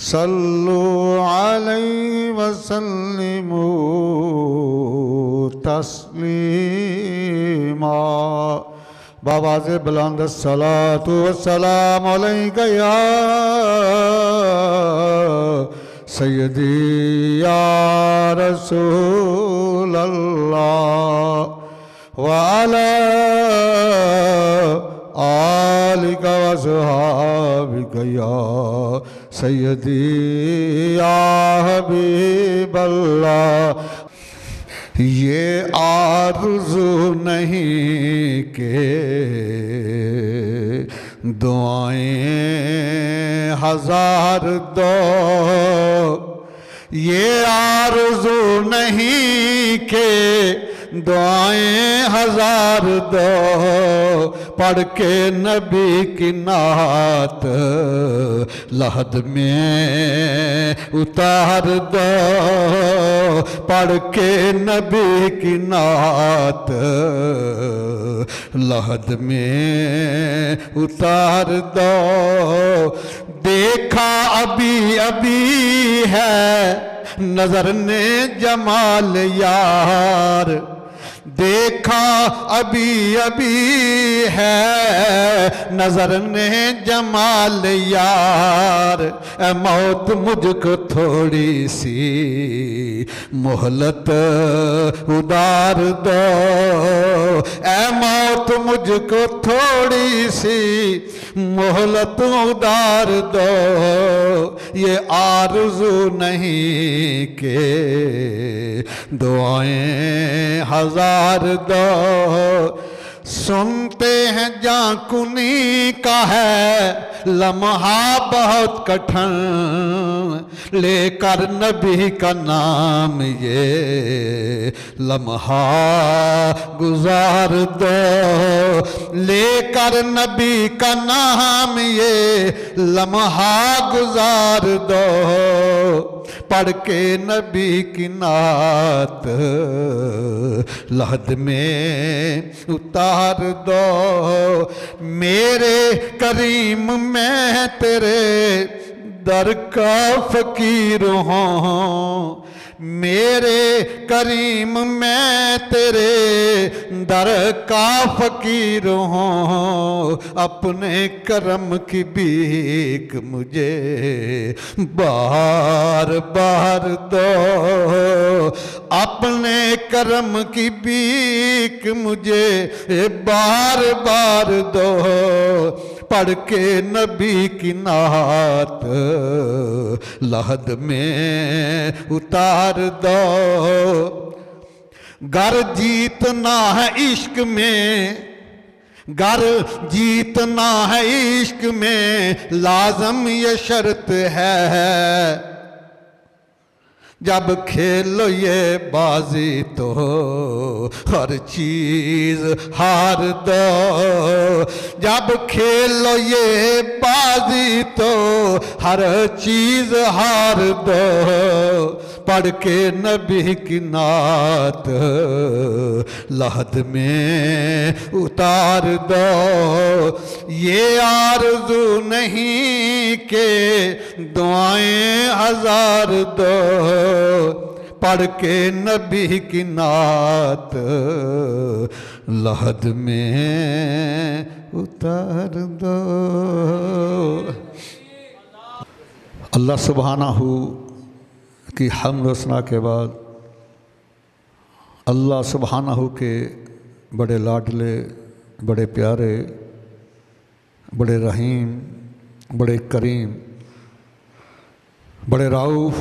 सल्लु अलैहि वसल्लिमू तस्लीमा। बावाज़े बुलंद सलातु वस्सलाम अलैका या सय्यदी या रसूल अल्लाह व अला आलिका व सहाबिका या सय्यदी या हबीब अल्लाह। ये आरज़ू नहीं के दुआएं हजार दो, ये आरज़ू नहीं के दुआएं हजार दो, पढ़ के नबी की नात लहद में उतार दो, पढ़ के नबी की नात लहद में उतार दो। देखा अभी अभी है नजर ने जमाल यार, देखा अभी अभी है नजर ने जमाल यार। ए मौत मुझको थोड़ी सी मोहलत उधार दो, ए मौत मुझको थोड़ी सी मोहलत उधार दो। ये आरज़ू नहीं के दुआएं हजार दो। सुनते हैं जाकुनी का है लम्हा बहुत कठिन, लेकर नबी का नाम ये लम्हा गुजार दो, लेकर नबी का नाम ये लम्हा गुजार दो। पढ़ के नबी की नात लहद में उतार दो। मेरे करीम मैं तेरे दर का फकीर हूँ, मेरे करीम मैं तेरे दर का फकीर हूँ। अपने करम की भीख मुझे बार बार दो, अपने करम की भीख मुझे बार बार दो। पढ़ के नबी की नात लहद में उतार दो। गर जीतना है इश्क में, गर जीतना है इश्क में लाजम ये शर्त है, जब खेलो ये बाजी तो हर चीज हार दो, जब खेलो ये बाजी तो हर चीज हार दो। पढ़ के नबी की नात लहद में उतार दो। ये आरज़ू नहीं के दुआएं हजार दो, पढ़ के नबी की नात लहद में उतार दो। अल्लाह सुब्हानहू की हम्द व सना के बाद अल्लाह सुब्हानहू के बड़े लाडले, बड़े प्यारे, बड़े रहीम, बड़े करीम, बड़े राऊफ,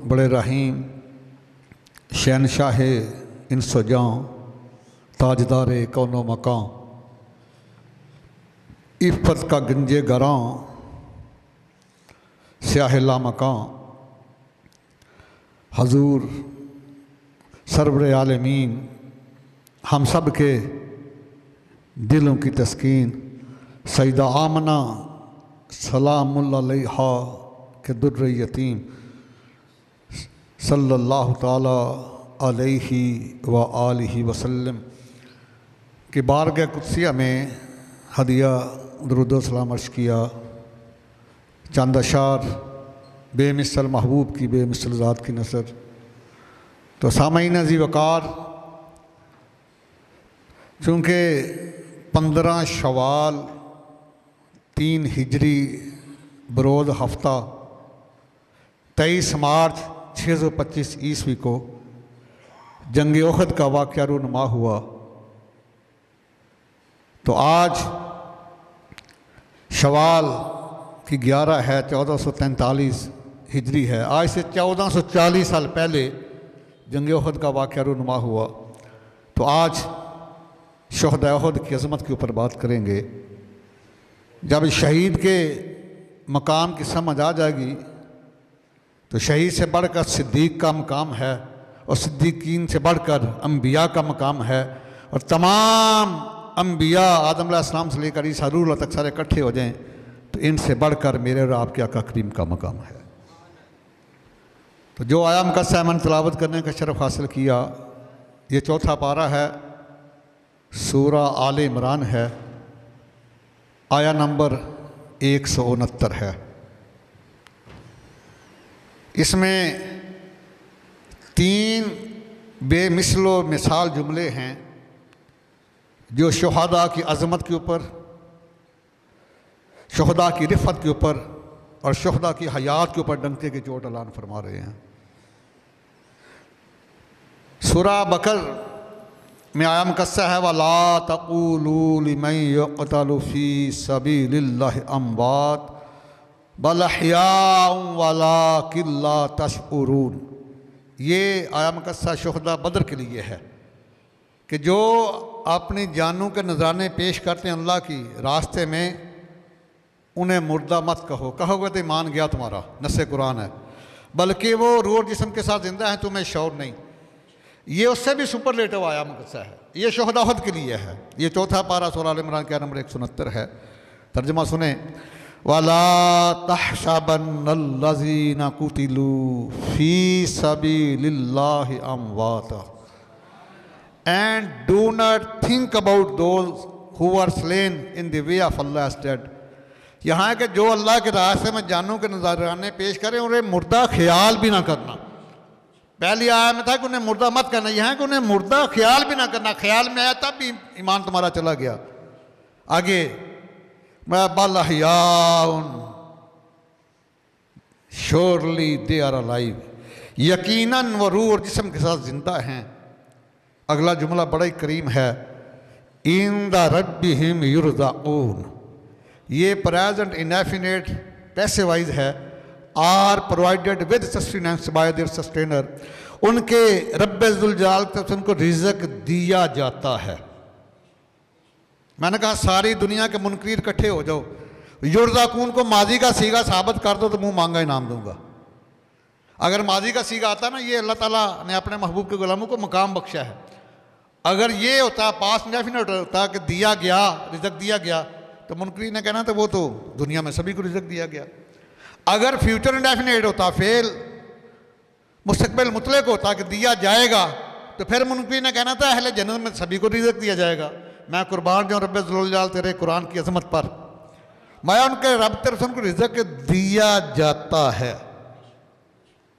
बड़े रहीम, शहनशाह इंस व जां, ताजदार कौनो मकां, इफ़्फ़त का गंजे गरां, स्याह लामकां, हजूर सरवर आलमीन, हम सब के दिलों की तस्कीन सईदा आमना सलामुल्लाह अलैहा के दुर्र यतीम सल्लल्लाहु ताला अलैहि व आलिहि वसल्लम की बारगाह कुदसिया में हदिया दुरूद व सलाम अर्ज़ किया। चंद अशार बेमिसल महबूब की बेमिसल ज़ात की नसर। तो सामईन अज़ी वक़ार, चूँकि 15 शवाल 3 हिजरी बरोज़ हफ्ता 23 मार्च 625 ईस्वी को जंग उहद का वाक़या रूनुमा हुआ। तो आज शवाल की 11 है, 1443 हिजरी है। आज से 1440 साल पहले जंग उहद का वाक़या रूनुमा हुआ। तो आज शुहदा उहद की अज़मत के ऊपर बात करेंगे। जब शहीद के मकाम की समझ आ जाएगी तो शहीद से बढ़कर सिद्दीक़ का मकाम है और सिद्दीकीन से बढ़कर अम्बिया का मकाम है। और तमाम अम्बिया आदम अलैहिस्सलाम से लेकर ईसा रूह तक सारे इकट्ठे हो जाएं तो इनसे बढ़कर मेरे और आपके आका करीम का मकाम है। तो जो आया मुकस्सा मैंने तिलावत करने का शरफ़ हासिल किया, ये चौथा पारा है, सूरा आले इमरान है, आया नंबर 169 है। इसमें 3 बेमिसलो मिसाल जुमले हैं जो शुहदा की अज़मत के ऊपर, शुहदा की रिफ़त के ऊपर और शुहदा की हयात के ऊपर डंके की चोट ऐलान फरमा रहे हैं। सूरा बकर में आया मुकस्सा है, वला तक़ूलू लिमन युक़तलु फ़ी सबीलिल्लाहि अम्वात बल अहयाउन वलाकिन ला तशऊरून। ये आया मुकस्सा शुहदा बदर के लिए है कि जो अपनी जानों के नजराने पेश करते हैं अल्लाह की रास्ते में, उन्हें मुर्दा मत कहो, कहोगे तो ईमान गया तुम्हारा, नस्से कुरान है, बल्कि वो रूह जिस्म के साथ जिंदा है, तुम्हें शौर नहीं। ये उससे भी सुपरलेटिव आया मुकस्सा है, ये शुहदा उहद के लिए है। ये चौथा पारा सूरा आल इमरान का नंबर 169 है। तर्जुमा सुने, वला तहसबन्नल्लज़ीना कुतिलू फ़ी सबीलिल्लाहि अमवाता and do not think about those who are slain in the way of Allah as dead। यहाँ है कि जो अल्लाह के रास्ते में जानों के नजराने पेश करें उन्हें मुर्दा ख्याल भी ना करना। पहली आया में था कि उन्हें मुर्दा मत करना, यहाँ है कि उन्हें मुर्दा ख्याल भी ना करना। ख्याल में आया तब भी ईमान तुम्हारा चला गया। आगे मैं बल अहयाउन, श्योरली दे आर अलाइव, यकीनन वो रूह और जिस्म के साथ जिंदा हैं। अगला जुमला बड़ा ही करीम है, इंदा रब्बिहिम युरज़ाऊन। ये प्रेजेंट इनडेफिनेट पैसे वाइज है, are provided with sustenance by their sustainer. उनके रब्बे ज़ुल जलाल की तरफ से उनको रिज़्क़ दिया जाता है। मैंने कहा सारी दुनिया के मुनकीर इकट्ठे हो जाओ, युरज़ाकून को माजी का सीगा साबित कर दो तो मुँह मांगा इनाम दूंगा। अगर माजी का सीगा आता ना, ये अल्लाह ताला ने अपने महबूब के गुलामों को मकाम बख्शा है। अगर ये होता पास इंडेफिनेट होता कि दिया गया, रिज़्क़ दिया गया, तो मुनकरी ने कहना तो वो तो दुनिया में सभी को रिज़्क़ दिया गया। अगर फ्यूचर इंडेफिनेट होता, फेल मुस्तक़बिल मुतलक होता कि दिया जाएगा, तो फिर मुनकरी ने कहना था अहले जन्नत में सभी को रिज़्क़ दिया जाएगा। मैं कुर्बान जाऊँ रब्बे ज़ुल जलाल तेरे कुरान की अज़मत पर, मैं उनके रब तरफ से उनको रिज़्क़ दिया जाता है।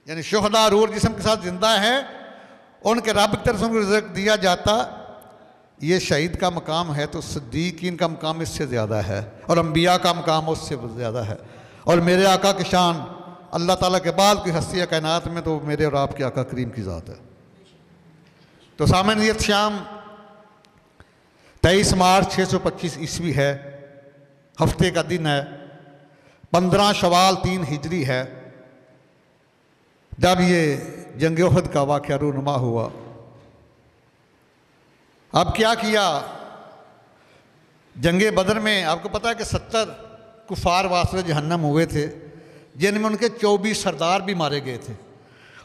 यानी शुहदा रूह जिस्म के साथ जिंदा है, उनके रब की तरफ से उनको रिज़्क़ दिया जाता। ये शहीद का मकाम है तो सिद्दीकीन का मकाम इससे ज़्यादा है और अम्बिया का मकाम उससे ज़्यादा है। और मेरे आका की शान अल्लाह ताला के बाद की हस्ती कायनात में तो मेरे और आपके आका करीम की ज़ात है। तो सामने नियत शाम 23 मार्च 625 ईस्वी है, हफ्ते का दिन है, 15 शवाल 3 हिजरी है जब ये जंग उहद का वाक़या रूनुमा हुआ। अब क्या किया, जंगे बदर में आपको पता है कि 70 कुफार वासरे जहन्नम हुए थे, जिनमें उनके 24 सरदार भी मारे गए थे।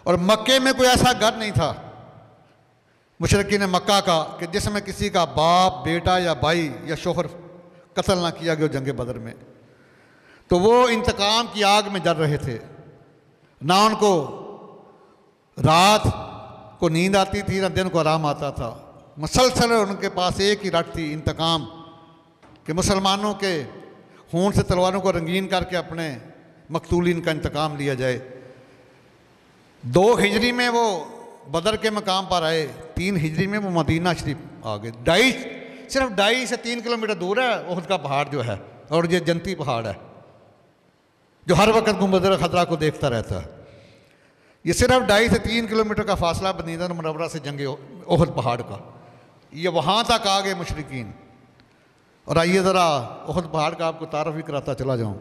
और मक्के में कोई ऐसा घर नहीं था मुशरिकीन मक्का का कि जिसमें किसी का बाप, बेटा या भाई या शोहर कत्ल ना किया गया जंगे बदर में। तो वो इंतकाम की आग में जल रहे थे, ना उनको रात को नींद आती थी ना दिन को आराम आता था। मुसलसल उनके पास एक ही रट थी, इंतकाम, कि मुसलमानों के खून से तलवारों को रंगीन करके अपने मकतूलिन का इंतकाम लिया जाए। 2 हिजरी में वो बदर के मकाम पर आए, 3 हिजरी में वो मदीना शरीफ आ गए। सिर्फ 2.5 से 3 किलोमीटर दूर है उहद का पहाड़ जो है, और ये जंती पहाड़ है जो हर वक्त गुंबद खतरा को देखता रहता है। ये सिर्फ 2.5 से 3 किलोमीटर का फासला मदीना मुनव्वरा से जंगे उहद पहाड़ का, ये वहाँ तक आ गए मुशरिकीन। और आइए ज़रा उहद पहाड़ का आपको तारफ़ भी कराता चला जाऊँ।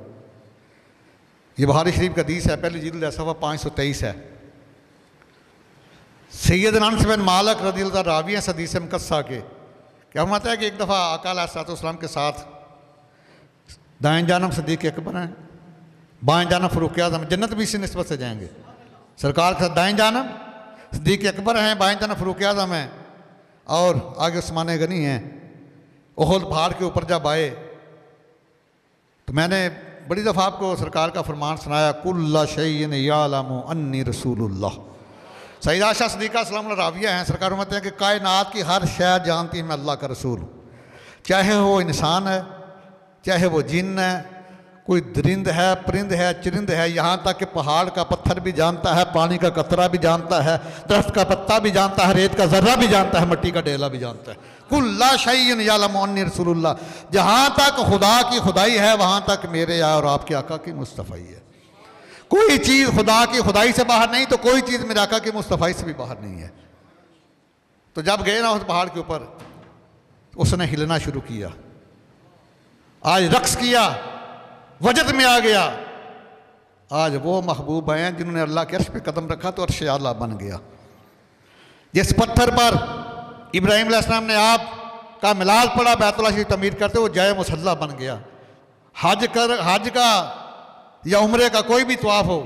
ये बुखारी शरीफ का हदीस है, पहली जिल्द है, सफ़ा 523 है। सैयदना अनस बिन मालिक रज़ियल्लाहु रावी हैं हदीस मुक़स्सा के, क्या माता है कि एक दफ़ा आका अलैहिस्सलाम के साथ दाएं जानब सिद्दीक़ अकबर हैं, बाएं जानब फ़ारूक़ आज़म, जन्नत भी इसी निस्बत से जाएंगे। सरकार के साथ दाएं जानब सिद्दीक़ अकबर हैं, बाएं जानब फ़ारूक़ आज़म हैं, और आगे उस्मान गनी हैं। उहद पहाड़ के ऊपर जब आए तो मैंने बड़ी दफ़ा आपको सरकार का फरमान सुनाया, कुल्ला शैइन यालमु अन्नी रसूलुल्लाह। सैयदा आयशा सिद्दीक़ा सलाम राविया हैं, सरकार फरमाते हैं कि कायनात की हर शय जानती है मैं अल्लाह का रसूल हूँ, चाहे वो इंसान है, चाहे वो जिन है, कोई दरिंद है, परिंद है, चरिंद है, यहाँ तक कि पहाड़ का पत्थर भी जानता है, पानी का कतरा भी जानता है, दरख्त का पत्ता भी जानता है, रेत का ज़र्रा भी जानता है, मिट्टी का डेला भी जानता है। कुल्ला शैइन यालमु अन्नी रसूलुल्लाह, जहाँ तक खुदा की खुदाई है वहाँ तक मेरे और आपके आका की मुस्तफ़ाई है। कोई चीज़ खुदा की खुदाई से बाहर नहीं, तो कोई चीज़ मेरे आका की मुस्तफ़ाई से भी बाहर नहीं है। तो जब गए ना उस पहाड़ के ऊपर, उसने हिलना शुरू किया, आज रक्स किया, वजद में आ गया। आज वो महबूब हैं जिन्होंने अल्लाह के अर्श पे कदम रखा तो अर्श आला बन गया। जिस पत्थर पर इब्राहिम अलैहिस्सलाम ने आप का मिलाद पड़ा बैतुल्लाह शरीफ तमीर करते, वो जाए मुसल्ला बन गया। हज का या उम्रे का कोई भी तवाफ़ हो,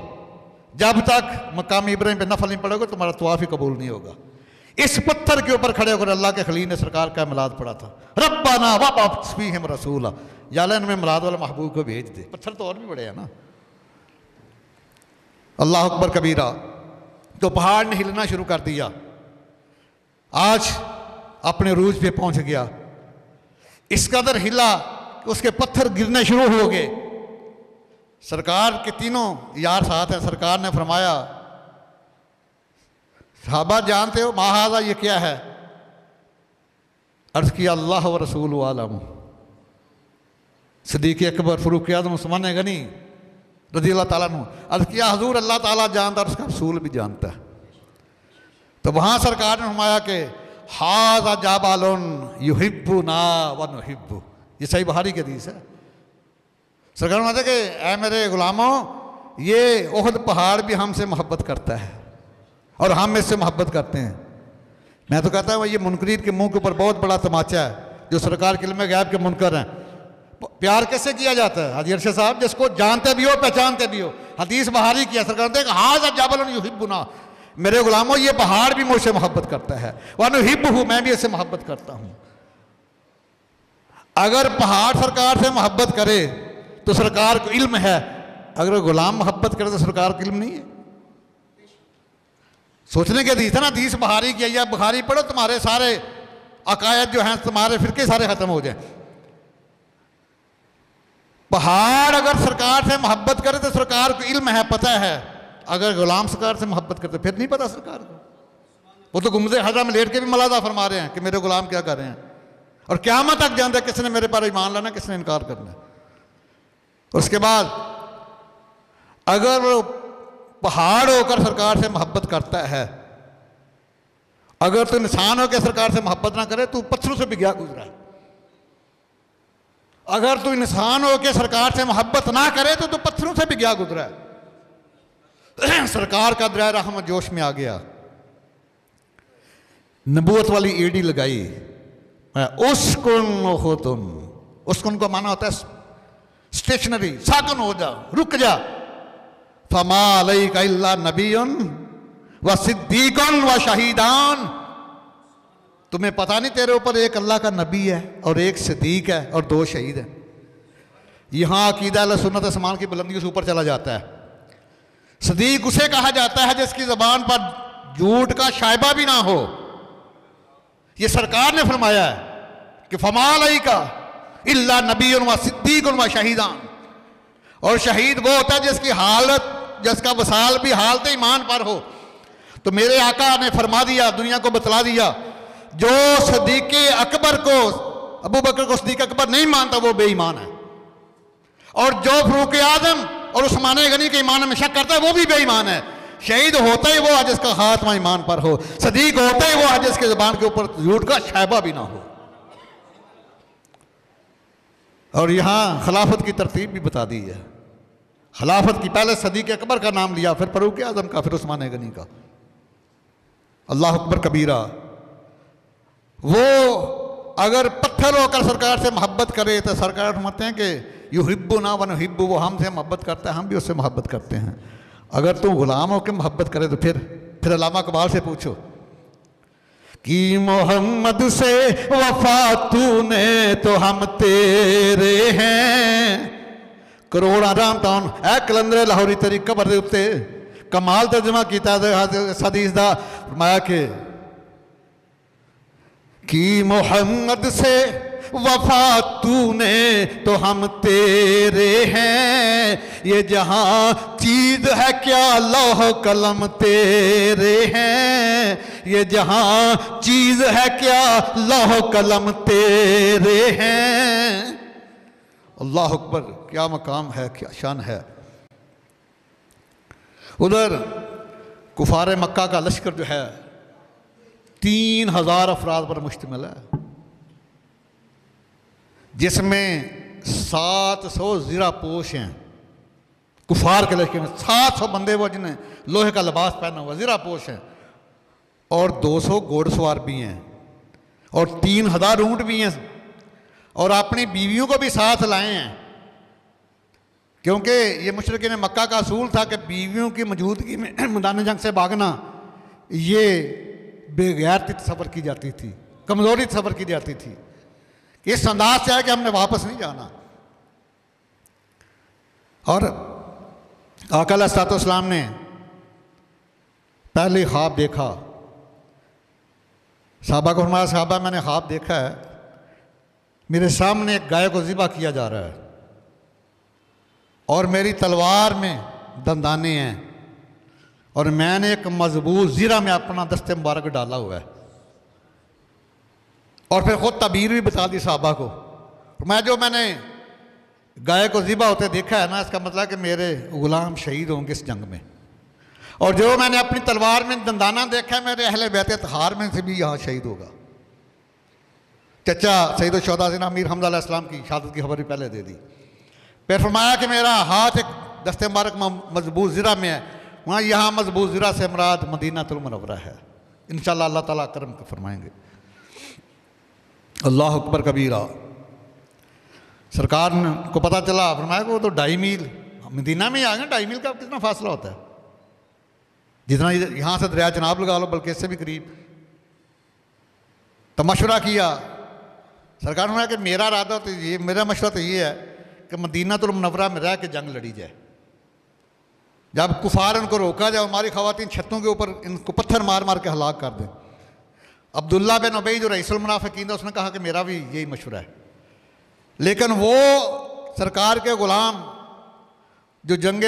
जब तक मकाम इब्राहिम पे नफल नहीं पड़ेगा तुम्हारा तवाफ़ ही कबूल नहीं होगा। इस पत्थर के ऊपर खड़े होकर अल्लाह के खलील ने सरकार का मिलाद पड़ा था, रब्बाना वब्अस फ़ीहिम रसूला, या अल्लाह इनमें मिलाद वाला महबूब को भेज दे। पत्थर तो और भी बड़े हैं ना। अल्लाह अकबर कबीरा। तो पहाड़ ने हिलना शुरू कर दिया, आज अपने रूज पे पहुंच गया। इस कदर हिला कि उसके पत्थर गिरने शुरू हो गए। सरकार के तीनों यार साथ हैं। सरकार ने फरमाया, सहाबा जानते हो माहाजा ये क्या है? अर्ज़ किया अल्लाह व रसूल आलम। सिद्दीक़ अकबर, फ़ारूक़ आज़म, उस्मान गनी रज़ियल्लाहु ताला अन्हु अर्ज़ किया हुज़ूर अल्लाह ताला जानता है, उसका रसूल भी जानता है। तो वहाँ सरकार ने फरमाया कि हाज़ा जाबालुन युहिब्बुना व नुहिब्बु, ये सही बुखारी की हदीस है। सरकार ने कहा कि ऐ मेरे गुलामों, ये उहद पहाड़ भी हमसे मोहब्बत करता है और हम इससे मोहब्बत करते हैं। मैं तो कहता हूँ ये मुनकरीन के मुंह के ऊपर बहुत बड़ा तमाचा है, जो सरकार के इल्म गैब के मुनकर हैं। प्यार कैसे किया जाता है हाजी अरशद साहब? जिसको जानते भी हो पहचानते भी हो। हदीस बहारी किया सरकार ने, हाज़ा जाबलुन युहिब्बुना, मेरे गुलामों ये पहाड़ भी मुझसे मोहब्बत करता है, व नुहिब्बुहु, मैं भी इससे मोहब्बत करता हूँ। अगर पहाड़ सरकार से मोहब्बत करे तो सरकार को इल्म है, अगर गुलाम मोहब्बत करे तो सरकार को इल्म नहीं है। सोचने की हदीस है ना, हदीस बहारी किया या बुखारी पढ़ो, तुम्हारे सारे अकायद जो हैं, तुम्हारे फिरके सारे खत्म हो जाए। पहाड़ अगर सरकार से मोहब्बत करे तो सरकार को इल्म है, पता है। अगर गुलाम सरकार से मोहब्बत करते फिर नहीं पता सरकार को। वो तो गुम्बद हज़रा में लेट के भी मलादा फरमा रहे हैं कि मेरे गुलाम क्या कर रहे हैं, और क़यामत तक जानते हैं किसने मेरे पर ईमान लाना, किसने इनकार करना है। उसके बाद अगर वो पहाड़ होकर सरकार से मोहब्बत करता है, अगर तो इंसान होकर सरकार से मोहब्बत ना करे तो पत्थरों से भी गया गुजरा है। अगर तू इंसान होकर सरकार से मोहब्बत ना करे तो पत्थरों से भी गया गुजरा है। सरकार का दरिया रहमत जोश में आ गया, नबूवत वाली एडी लगाई, उसकुन खुतुन। उसकुन को माना होता है स्टेशनरी, साकन हो जा, रुक जा। फमा अलैका इल्ला नबियुन व सिद्दीकुन व शहीदान, तुम्हें पता नहीं तेरे ऊपर एक अल्लाह का नबी है और एक सिद्दीक है और 2 शहीद हैं। यहाँ अकीदा अहले सुन्नत आसमान की बुलंदियों से ऊपर चला जाता है। सिद्दीक उसे कहा जाता है जिसकी ज़बान पर झूठ का शायबा भी ना हो। ये सरकार ने फरमाया है कि फमा अलैका इल्ला नबियुन व सिद्दीकुन व शहीदान, और शहीद वो होता है जिसकी हालत, जिसका वसाल भी हालत ईमान पर हो। तो मेरे आका ने फरमा दिया, दुनिया को बतला दिया, जो सदीक अकबर को, अबू बकर को सदीक अकबर नहीं मानता वो बेईमान है, और जो फरूक आजम और उस्मान गनी के ईमान में शक करता है वो भी बेईमान है। शहीद होता ही वो है जिसका खात्मा ईमान पर हो, सदीक होता ही वो है जिसके ज़बान के ऊपर झूठ का शैबा भी ना हो। और यहाँ खिलाफत की तरतीब भी बता दी है। खिलाफत की पहले सदीक अकबर का नाम लिया, फिर फरूक आजम का, फिर उस्मान गनी का। अल्लाह अकबर कबीरा। वो अगर पत्थर होकर सरकार से मोहब्बत करे तो सरकार फरमाते हैं कि युहिब्बु ना व नुहिब्बु, वो हमसे मोहब्बत करता है, हम भी उससे मोहब्बत करते हैं। अगर तू गुलाम होकर मोहब्बत करे तो फिर अल्लामा इकबाल से पूछो कि मोहम्मद से वफा तूने तो हम तेरे हैं। करोड़ आराम टाउन ए कलंदर लाहौरी तेरी कबर दे उत्ते कमाल तर्जमा किया हदीस दा, फरमाया कि मोहम्मद से वफा तूने तो हम तेरे हैं, ये जहां चीज है क्या लौह कलम तेरे हैं, ये जहां चीज है क्या लौह कलम तेरे हैं। अल्लाह अकबर, क्या मकाम है, क्या शान है। उधर कुफार मक्का का लश्कर जो है 3000 अफराद पर मुश्तमिल है, जिसमें 700 ज़िरा पोश हैं। कुफार के लश्कर में 700 बंदे वो जिन्हें लोहे का लिबास पहना हुआ ज़िरा पोश हैं, और 200 घोड़सवार भी हैं, और 3000 ऊँट भी हैं, और अपनी बीवियों को भी साथ लाए हैं, क्योंकि ये मुशरिकीन मक्का का असूल था कि बीवियों की मौजूदगी में मैदान जंग से भागना ये बेगैरती तस्वर की जाती थी, कमज़ोरी तस्वर की जाती थी। इस अंदाज से है कि हमने वापस नहीं जाना। और आका अलैहिस्सलाम ने पहले ख्वाब देखा, साहबा को फरमाया, साहबा मैंने ख्वाब देखा है, मेरे सामने एक गाय को ज़िबा किया जा रहा है और मेरी तलवार में दंदाने हैं, और मैंने एक मजबूत ज़िरा में अपना दस्ते मुबारक डाला हुआ है। और फिर ख़ुद तबीर भी बता दी साहबा को, मैंने गाय को ज़िबा होते देखा है ना, इसका मतलब कि मेरे ग़ुलाम शहीद होंगे इस जंग में, और जो मैंने अपनी तलवार में दंदाना देखा है मेरे अहले बैत तहार में से भी यहाँ शहीद होगा। चचा सैयद शुहदा ज़ीना अमीर हमज़ा अलैहिस्सलाम की शहादत की खबर भी पहले दे दी। फिर फरमाया कि मेरा हाथ एक दस्ते मुबारक मजबूत ज़िरा में है, वहाँ यहाँ मजबूत ज़िरा से मुराद मदीनातुल मुनव्वरा है। इंशाअल्लाह अल्लाह ताला करम को फरमाएंगे। अल्लाह अकबर कबीरा। सरकार को पता चला, फरमाया कि वो तो 2.5 मील मदीना में ही आ गए। 2.5 मील का कितना फासला होता है, जितना यहाँ से दरिया जनाब लगा लो, बल्कि इससे भी करीब। तो मशवरा किया सरकार ने कि मेरा इरादा तो ये, मेरा मशवरा तो ये है कि मदीनातुल मुनव्वरा में रह के जंग लड़ी जाए। जब कुफार इनको रोका जाए, हमारी ख़वातीन छतों के ऊपर इनको पत्थर मार मार के हलाक कर दें। अब्दुल्ला बिन उबई जो रईसुल मुनाफिकीन था, उसने कहा कि मेरा भी यही मशवरा है, लेकिन वो सरकार के ग़ुलाम जो जंग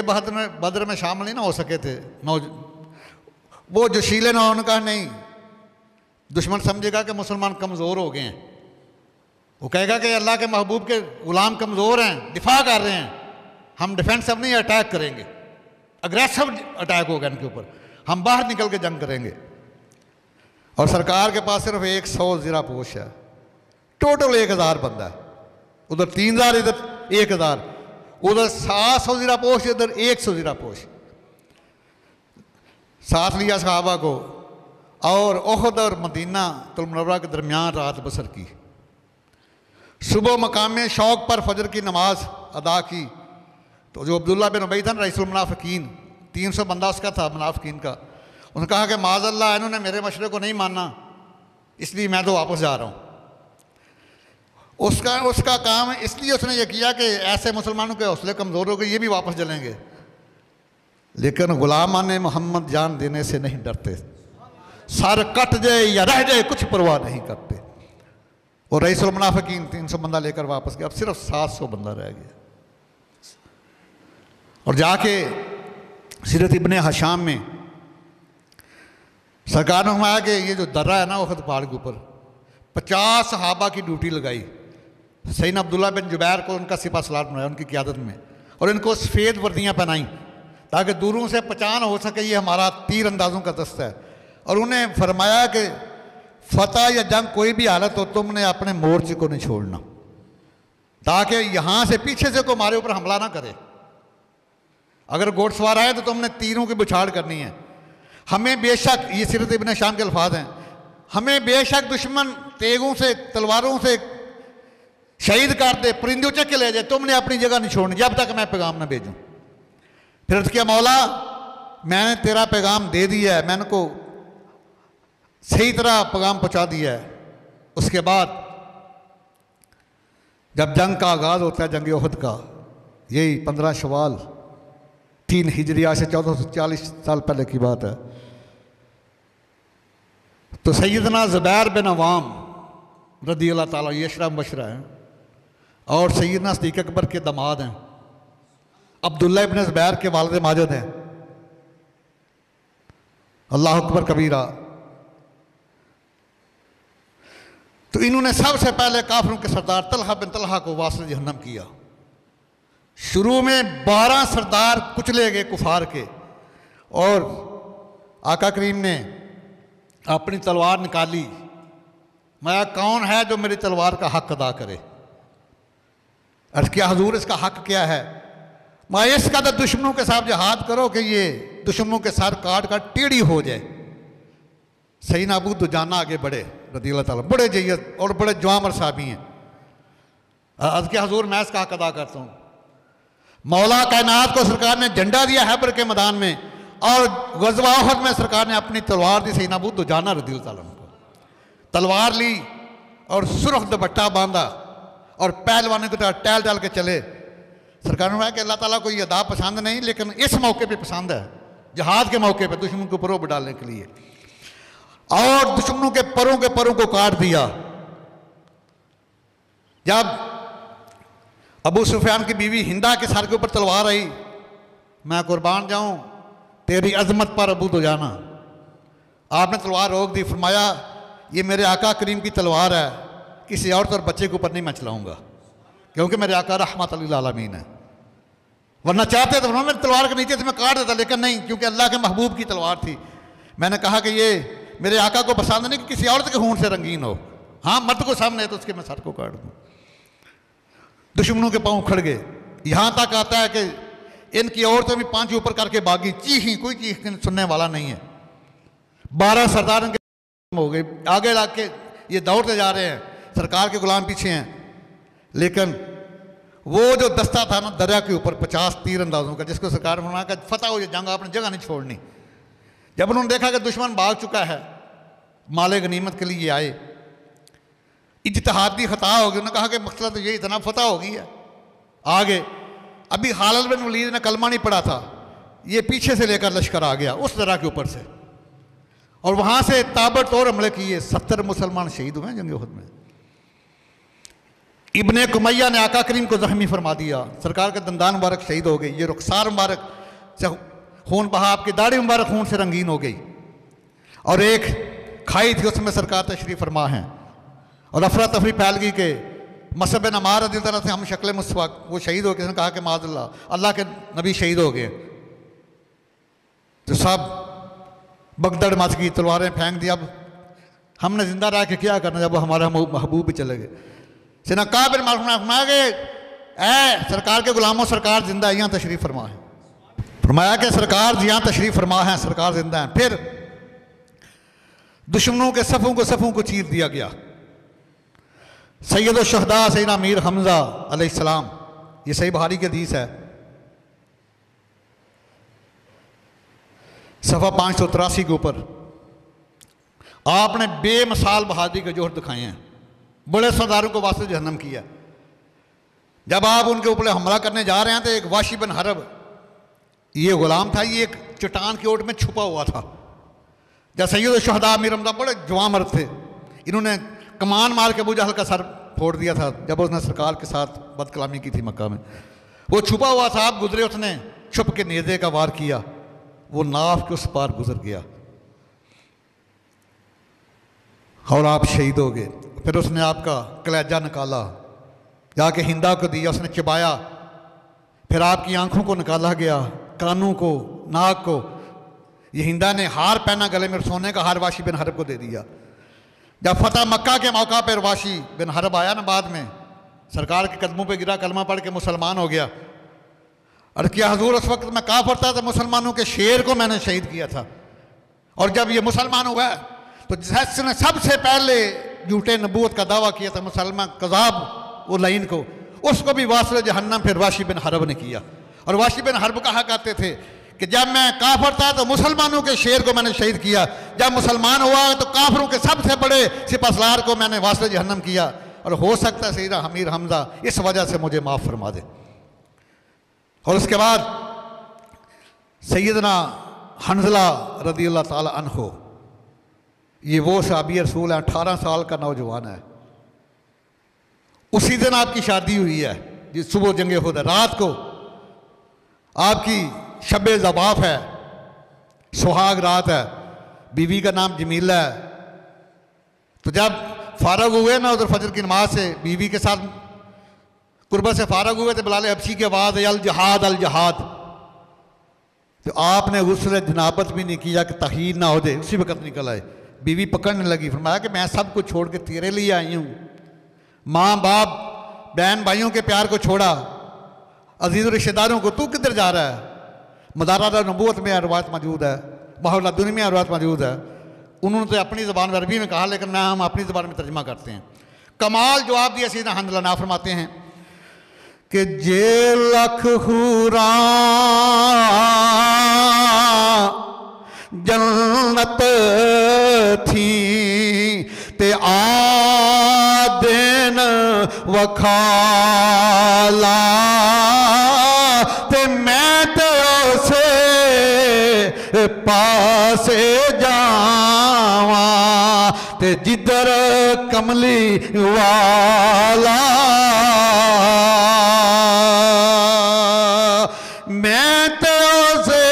बदर में शामिल नहीं ना हो सके थे, वो जोशीले ना, उन्होंने कहा नहीं, दुश्मन समझेगा कि मुसलमान कमज़ोर हो गए हैं, वो कहेगा कि अल्लाह के महबूब के ग़ुलाम कमज़ोर हैं, दिफा कर रहे हैं, हम डिफेंसिव नहीं अटैक करेंगे, अग्रेसिव अटैक होगा इनके ऊपर, हम बाहर निकल के जंग करेंगे। और सरकार के पास सिर्फ 100 ज़िरा पोश है, टोटल 1000 बंदा है, उधर 3000, इधर 1000, उधर 700 ज़िरा पोश, इधर 100 ज़िरा पोश। साथ लिया सहाबा को और उहद और मदीनातुल मुनव्वरा के दरमियान रात बसर की। सुबह मकाम शौक पर फजर की नमाज अदा की। तो जो अब्दुल्ला बिन उबई था रईसुल मुनाफिकीन, 300 बंदा उसका था मुनाफिकीन का, उसने कहा कि माज़अल्लाह इन्होंने मेरे मशवरे को नहीं माना, इसलिए मैं तो वापस जा रहा हूँ। उसका काम इसलिए उसने ये किया कि ऐसे मुसलमानों के हौसले कमज़ोर हो गए, ये भी वापस चलेंगे, लेकिन ग़ुलामान मोहम्मद जान देने से नहीं डरते, सर कट जाए या रह जाए कुछ परवाह नहीं करते। और रईसुल मुनाफिकीन 300 बंदा लेकर वापस गया, अब सिर्फ 700 बंदा रह गया। और जाके सीरत इब्ने हशाम में सरकार ने फरमाया कि ये जो दर्रा है ना उहद पहाड़ के ऊपर 50 सहाबा की ड्यूटी लगाई। सैयदना अब्दुल्ला बिन जुबैर को उनका सिपा सलार बनाया उनकी क़यादत में, और इनको सफ़ेद वर्दियाँ पहनाई ताकि दूरों से पहचान हो सके ये हमारा तीर अंदाज़ों का दस्ता है। और उन्हें फरमाया कि फतह या जंग कोई भी हालत हो तुमने अपने मोर्चे को नहीं छोड़ना, ताकि यहाँ से पीछे से कोई हमारे ऊपर हमला ना करे। अगर घोड़सवार आए तो तुमने तीरों की बुछाड़ करनी है। हमें बेशक, ये सीरत इब्ने शाम के अल्फाज हैं, हमें बेशक दुश्मन तेगों से तलवारों से शहीद कर दे, परिंदे उचक के ले जाए, तुमने अपनी जगह नहीं छोड़नी जब तक मैं पैगाम ना भेजूं। फिर अर्ज़ किया मौला मैंने तेरा पैगाम दे दिया है, मैंने को सही तरह पैगाम पहुंचा दिया है। उसके बाद जब जंग का आगाज़ होता है, जंग उहद का, यही 15 शवाल 3 हिजरिया से 1440 साल पहले की बात है, तो सैयदना ज़ुबैर बिन अवाम रदी अल्लाह ताला ये अशरा मुबशरा हैं, और सैयदना सिद्दीक़ अकबर के दामाद हैं, अब्दुल्ला इब्न ज़ुबैर के वालिद माजिद हैं, अल्लाह अकबर कबीरा। तो इन्होंने सबसे पहले काफिरों के सरदार तलहा बिन तलहा को वासिल जहन्नम किया। शुरू में 12 सरदार कुचले गए कुफार के, और आका करीम ने अपनी तलवार निकाली। मैं कौन है जो मेरी तलवार का हक अदा करे? अर्ज़ किया हुजूर इसका हक क्या है? मैं इसका तो दुश्मनों के साथ जिहाद करो कि ये दुश्मनों के सर काट काट टेढ़ी हो जाए। सैयदना अबू दुजाना आगे बढ़े रज़ी अल्लाह ताला, बड़े जय्यद और बड़े जवामर साहबी हैं। अर्ज़ किया हुजूर मैं इसका हक अदा करता हूँ। मौला कायनात को सरकार ने झंडा दिया हैबर के मैदान में, और ग़ज़वा उहद में सरकार ने अपनी तलवार दी सैयदना अबू दुजाना रज़ी अल्लाह ताला को। तलवार ली और सुर्ख दुपट्टा बांधा और पहलवानों की तरह टहल टहल के चले। सरकार ने कहा कि अल्लाह ताला को ये अदा पसंद नहीं, लेकिन इस मौके पे पसंद है, जहाद के मौके पे दुश्मन को परों पर डालने के लिए। और दुश्मनों के परों को काट दिया। जब अबू सुफियान की बीवी हिंदा के सर के ऊपर तलवार आई, मैं कुर्बान जाऊं तेरी अजमत पर अबू दुजाना, आपने तलवार रोक दी। फरमाया ये मेरे आका करीम की तलवार है, किसी औरत और बच्चे के ऊपर नहीं मैं चलाऊंगा, क्योंकि मेरे आका रहमत लिल आलमीन है। वरना चाहते तो मेरी तलवार के नीचे से मैं काट देता, लेकिन नहीं, क्योंकि अल्लाह के महबूब की तलवार थी। मैंने कहा कि ये मेरे आका को पसंद नहीं कि किसी औरत के खून से रंगीन हो। हाँ मर्द को सामने है तो उसके मैं सर को काट दूँ। दुश्मनों के पाँव उखड़ गए। यहाँ तक आता है कि इनकी औरतें भी 5 ऊपर करके भागी, चीखी, कोई चीख सुनने वाला नहीं है। 12 सरदार इनके हो गए, आगे लग के ये दौड़ते जा रहे हैं, सरकार के गुलाम पीछे हैं। लेकिन वो जो दस्ता था ना दरिया के ऊपर 50 तीर अंदाजों का, जिसको सरकार ने कहा फतह हो, ये जंग अपनी जगह नहीं छोड़नी। जब उन्होंने देखा कि दुश्मन भाग चुका है, माले गनीमत के लिए आए, इज्तिहादी खता हो गई। उन्होंने कहा कि मकसद तो ये इतना फतह हो गई है आगे। अभी खालिद बिन वलीद ने कलमा नहीं पढ़ा था, ये पीछे से लेकर लश्कर आ गया उस दरिया के ऊपर से, और वहाँ से ताबड़तोड़ हमले किए। 70 मुसलमान शहीद हुए जंग उहद में। इब्ने कुमैया ने आका करीम को जख्मी फरमा दिया, सरकार के दंदान मुबारक शहीद हो गई। ये रुखसार मुबारक से खून बहा, आपकी दाढ़ी मुबारक खून से रंगीन हो गई। और एक खाई थी उसमें सरकार तशरीफ़ फरमा है, और अफरा तफरी फैल गई कि मसब बिन अमार रज़ी अल्लाह से हम शक्ल मुस्तफ़ा, वो शहीद हो गए। उसने कहा कि माज़अल्लाह अल्लाह के नबी शहीद हो गए। तो सब बगदड़ मच गई, तलवारें फेंक दी। अब हमने जिंदा रह के क्या करना जब वो हमारे महबूब भी चले गए। सिना काबिल फरमाया कि ऐ सरकार के गुलामों, सरकार जिंदा है, यहाँ तशरीफ़ फरमा है। फरमाया कि सरकार यहाँ तशरीफ़ फरमा है, सरकार जिंदा है। फिर दुश्मनों के सफ़ों को चीर दिया गया। सैयद शहदा सैयदना मीर हमज़ा अलैहिस्सलाम, ये सही बुखारी की हदीस है, सफ़ा 583 के ऊपर। आपने बेमिसाल बहादुरी के जोहर दिखाए हैं, बड़े सरदारों को वास्ते जहन्नम किया। जब आप उनके ऊपर हमला करने जा रहे हैं तो एक वाशी बिन हरब, ये गुलाम था, ये एक चट्टान की ओट में छुपा हुआ था। जब सैयद शहदा मीर हमज़ा बड़े जवान मर्द थे, इन्होंने कमान मार के अबू जहल का सर फोड़ दिया था जब उसने सरकार के साथ बदकलामी की थी मक्का में। वो छुपा हुआ था, आप गुजरे, उसने छुप के नेज़े का वार किया, वो नाव के उस पार गुजर गया और आप शहीद हो गए। फिर उसने आपका कलेजा निकाला, जाके हिंदा को दिया, उसने चिबाया। फिर आपकी आंखों को निकाला गया, कानों को, नाक को। ये हिंदा ने हार पहना गले में, सोने का हार वाशी बिन हरब को दे दिया। जब फतह मक्का के मौका पर वाशी बिन हरब आया ना, बाद में सरकार के कदमों पे गिरा, कलमा पढ़ के मुसलमान हो गया। और क्या हजूर, उस वक्त मैं काफिर था, तो मुसलमानों के शेर को मैंने शहीद किया था। और जब ये मुसलमान हुआ तो जिसने सबसे पहले झूठे नबूवत का दावा किया था, मुसलमान कज़ाब वो लाइन को, उसको भी वासिल जहन्नम फिर वाशी बिन हरब ने किया। और वाशी बिन हरब कहा करते थे कि जब मैं काफिर था तो मुसलमानों के शेर को मैंने शहीद किया, जब मुसलमान हुआ तो काफिरों के सबसे बड़े सिपहसालार को मैंने वासिल जहन्नम किया। और हो सकता है सैयदना अमीर हमजा इस वजह से मुझे माफ़ फरमा दे। और उसके बाद सैयदना हंज़ला रज़ियल्लाहु ताला अन्हु, ये वो सहाबी रसूल है, 18 साल का नौजवान है। उसी दिन आपकी शादी हुई है, जिस सुबह जंगे उहद है, रात को आपकी शब ज़बाफ है, सुहाग रात है, बीवी का नाम जमीला है। तो जब फारग हुए ना उधर फजर की नमाज से, बीवी के साथ कुर्बत से फारग हुए, तो बिलाल हबशी की आवाज़ अल जहाद अल जहाद। तो आपने गुस्ल जनाबत भी नहीं किया कि तहीर ना हो दे, उसी वक्त निकल आए। बीवी पकड़ने लगी, फरमाया कि मैं सब कुछ छोड़ के तेरे लिए आई हूँ। माँ बाप बहन भाइयों के प्यार को छोड़ा, अजीज़ रिश्तेदारों को, तू किधर जा रहा है? मदारा नबूवत में रवायत मौजूद है, माहौल दुनिया में रवायत मौजूद है। उन्होंने तो अपनी ज़बान में अरबी में कहा, लेकिन मैं हम अपनी ज़बान में तर्जमा करते हैं। कमाल जवाब दिया सैयदना हंज़ला ने, फरमाते हैं कि जे लख हुरा जन्नत थी ते आदेन वखाला, ते मैं तो उसे पासे जावा, ते जिधर कमली वाला। मैं तो उसे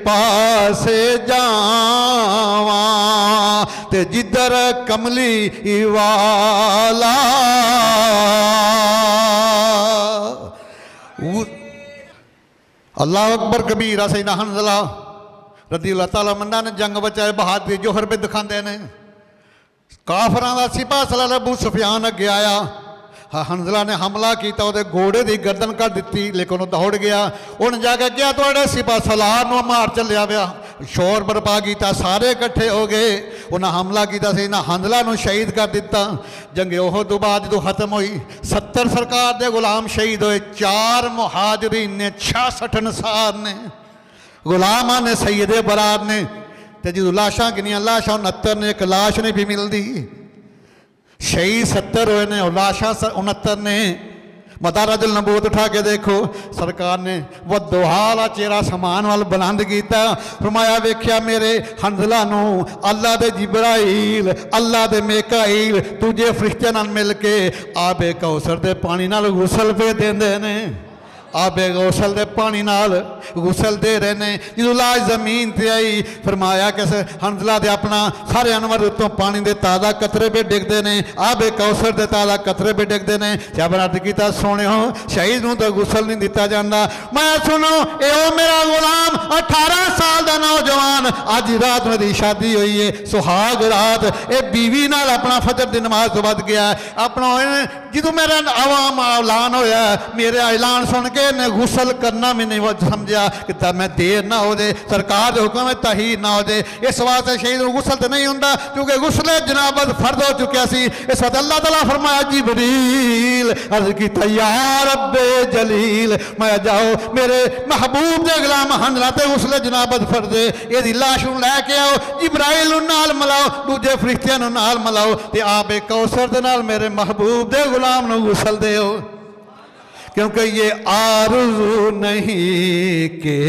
पासे जावा, ते जिधर कमली वाला। अल्लाह अकबर कबीरा। सैयदना हंज़ला रज़ियल्लाहु ताला अन्हु ने जंग बचाए, बहादुरी जोहर पे दिखाते ने। काफिरां दा सिपहसालार अबू सुफियान अगे आया, हंज़ला ने हमला किया, वो घोड़े की गर्दन कर दी, लेकिन वह दौड़ गया। उन्हें जाके क्या थोड़े सिपहसालार नूं मार चलिया पिया, शोर बर्पा किया, सारे इकट्ठे हो गए। उन्हें हमला किया, सैयदना हंज़ला नूं शहीद कर दिता। जंगे उहद तो बाद जो खत्म हुई, 70 सरकार के गुलाम शहीद होए, 4 मुहाजिरीन ने, 66 अंसार ने, गुलामा ने, सैयदे बरार ने। तो जो लाशा गिनिया, लाशा 69 ने, एक लाश नहीं भी मिलती। शहीद 70 हुए ने और लाशा 69 ने। मदारजुल नबूवत उठा के देखो, सरकार ने वो दोहाला चेहरा समान वाल बुलंद किया, फरमाया वेख्या मेरे हंज़ला नूं अल्लाह दे जिब्राइल, अल्लाह दे मिकाईल, तुझे फरिश्ते नाल मिल के आबे कौसर दे पानी नाल गुसल पे देंदे ने। आबे गौसल दे पानी नाल गुसल दे रहे ने। जो लाश जमीन ते आई, फरमाया कि हंज़ला दे अपना सारे अनवर उत्तों पानी दे ताज़ा कतरे पे डिगते ने, आबे कौसर दे ताज़ा कतरे पे डिगते ने। जब अर्ज किया सोने हो शहीद नूं तो गुसल नहीं दिता जाता। मैं सुनो ए मेरा गुलाम 18 साल का नौजवान, अज रात मेरी शादी हुई है, सुहाग रात, ये बीवी नाल अपना फजर की नमाज तो बद गया। अपना जो मेरा आवाम ऐलान होया, मेरे ऐलान सुन के ने गुसल करना भी नहीं समझा कि मैं देर ना हो जाए, सरकार के हुक्म में तहीर ना हो जाए। इस वास्ते शहीद गुसल तो नहीं होंदा, क्योंकि गुसले जनाबत फर्द हो चुका सी। इस वक्त अल्लाह ताला फरमाया जिबरील अर्ज की तैयार रब्बे जलील, मैं जाओ मेरे महबूब दे गुलाम हंज़ला ते गुसले जनाबत फर्द है, ये लाश लैके आओ, जिब्राइल नाल मिलाओ, दूजे फरिश्तियां नाल मिलाओ, ते आबे कौसर दे नाल मेरे महबूब दे गुलाम नूं गुसल देओ। क्योंकि ये आरज़ू नहीं के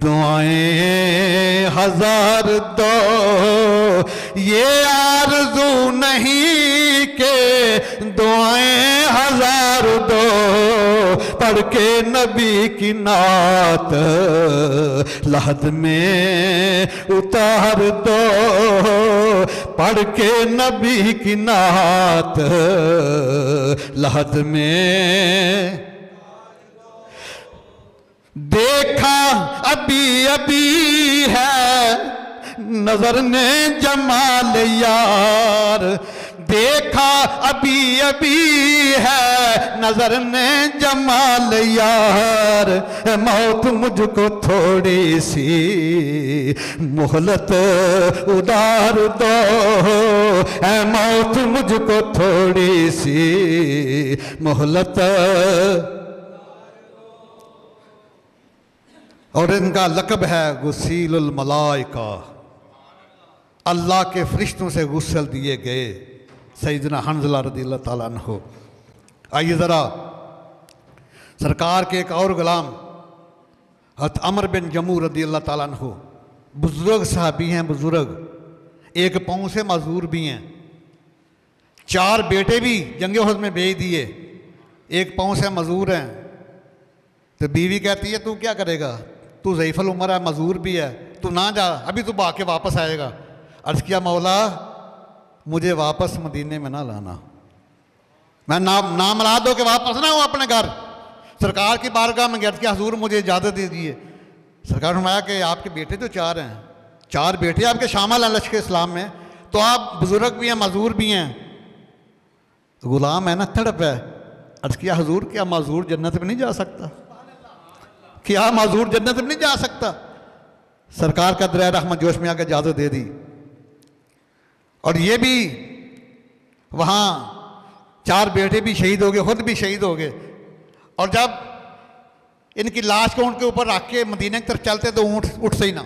दुआएं हजार दो, ये आरज़ू नहीं के दुआएं हजार दो, तो के नबी की नात लहद में उतार दो, पढ़ के नबी की नात लहद में। देखा अभी अभी है नजर ने जमाल यार, देखा अभी अभी है नजर ने जमाल यार, मौत मुझको थोड़ी सी मोहलत उधार दो, मौत मुझको थोड़ी सी मोहलत। और इनका लक़ब है गुसीलुल मलाइका, अल्लाह के फरिश्तों से गुस्ल दिए गए सैयदना हंज़ला रज़ियल्लाहु ताला अन्हु। आइए ज़रा सरकार के एक और गुलाम हज़रत अमर बिन जमू रज़ियल्लाहु ताला अन्हु, बुज़ुर्ग सहाबी हैं, बुज़ुर्ग, एक पाँव से मजदूर भी हैं, 4 बेटे भी जंगे उहद में भेज दिए, एक पाँव से मजदूर हैं। तो बीवी कहती है तू क्या करेगा, तू ज़ईफ़ुल उम्र है, मजदूर भी है, तू ना जा, अभी तू भाग के वापस आएगा। अर्ज़ किया मौला मुझे वापस मदीने में ना लाना, मैं नाम ला दो कि वापस ना हो अपने घर। सरकार की बारगाह में गया कि हुजूर मुझे इजाज़त दीजिए। सरकार ने फरमाया कि आपके बेटे तो 4 हैं, 4 बेटे आपके शामिल हैं लश्कर इस्लाम में, तो आप बुजुर्ग भी हैं, मजदूर भी हैं, गुलाम है ना, तड़प है। अर्ज़ किया हुजूर क्या मजदूर जन्नत में नहीं जा सकता, क्या मजदूर जन्नत में नहीं जा सकता। सरकार का दरिया रहमत जोश में आकर इजाज़त दे दी। और ये भी वहाँ 4 बेटे भी शहीद हो गए, खुद भी शहीद हो गए। और जब इनकी लाश को उनके ऊपर रख के मदीने की तरफ चलते तो ऊँट उठते ही ना,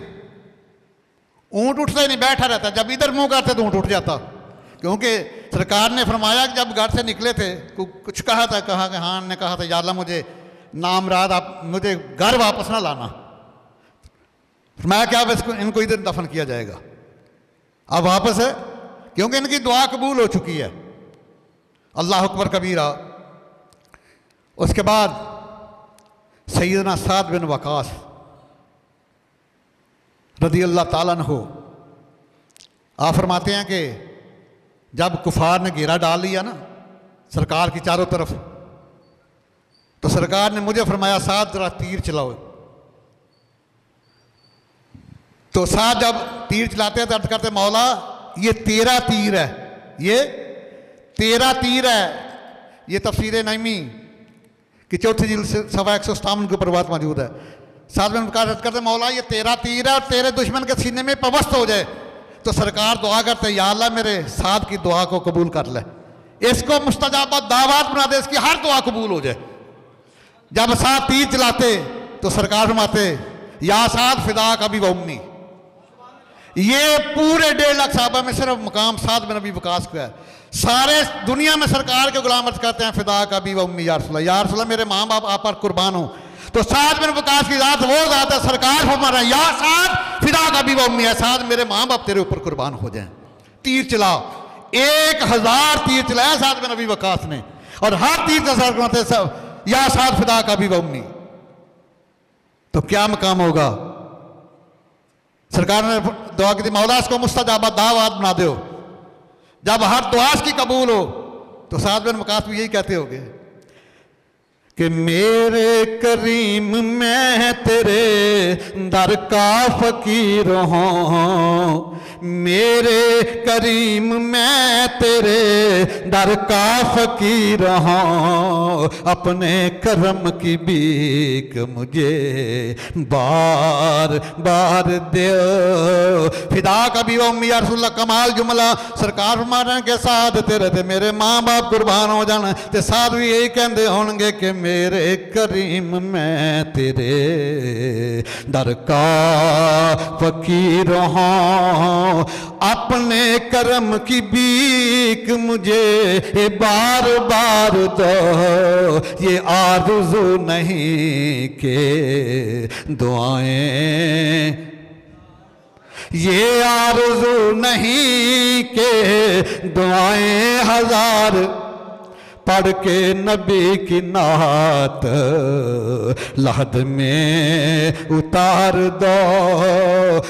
ऊँट उठता ही नहीं, बैठा रहता। जब इधर मुंह करते तो ऊँट उठ जाता, क्योंकि सरकार ने फरमाया कि जब घर से निकले थे कुछ कहा था, कहा कि हाँ ने कहा था या अल्लाह मुझे नामराद आप मुझे घर वापस ना लाना। फरमाया क्या अब इसको इनको इधर दफन किया जाएगा। अब वापस है क्योंकि इनकी दुआ कबूल हो चुकी है। अल्लाह अकबर कबीरा। उसके बाद सैयदना साद बिन वकास रज़ियल्लाहु ताला अन्हु आप फरमाते हैं कि जब कुफार ने घेरा डाल लिया ना सरकार की चारों तरफ, तो सरकार ने मुझे फरमाया साद जरा तीर चलाओ। तो साद जब तीर चलाते हैं तो अर्ज करते मौला ये 13 तीर है, ये 13 तीर है। ये तफसीर नईमी कि 4 जिल्द से 157 के ऊपर बात मौजूद है। साद में अर्ज करते मौला ये 13 तीर है और तेरे दुश्मन के सीने में पवस्त हो जाए। तो सरकार दुआ करते या अल्लाह मेरे साद की दुआ को कबूल कर ले, इसको मुस्तजाबा दावत बना दे, इसकी हर दुआ कबूल हो जाए। जब साद तीर चलाते तो सरकार फरमाते या साद फिदा कभी व उम्मी। ये पूरे 1.5 लाख साहबा में सिर्फ मुकाम साद बिन अबी वकास का है। सारे दुनिया में सरकार के गुलाम अर्ज करते हैं फिदा कभी व उम्मी या रसूलल्लाह मेरे माँ बाप आप पर कुर्बान हो। तो साद बिन वकास की जात वो जात है, सरकार फरमा रहा है या साद फिदा कभी व उम्मी है, साद मेरे माँ बाप तेरे ऊपर कुर्बान हो जाएं। तीर चलाओ, 1000 तीर चलाया साद बिन अबी वकास ने, और हर तीर का सर करते सब या साद फिदा कभी व उम्मी। तो क्या मकाम होगा। सरकार ने दुआ की थी मौला इसको मुस्तजाबा दावत बना दो। जब हर दुआ की कबूल हो तो साद बिन वकास भी यही कहते होंगे कि मेरे करीम मैं तेरे दर का फकीर हूँ, मेरे करीम मैं तेरे दर का फकीर हूँ, अपने करम की भीख मुझे बार बार दे। फिदा कभी उम्मी या रसूलल्लाह कमाल जुमला सरकार फरमाने के साथ तेरे ते मेरे माँ बाप कुर्बान हो जाना। ते साथ भी यही कहते होंगे कि मेरे करीम मैं तेरे दर का फकीर हूँ, अपने करम की भीख मुझे बार बार दो। ये आरज़ू नहीं के दुआएं, ये आरज़ू नहीं के दुआएं 1000 पढ़ के नबी की नात लहद में उतार दो,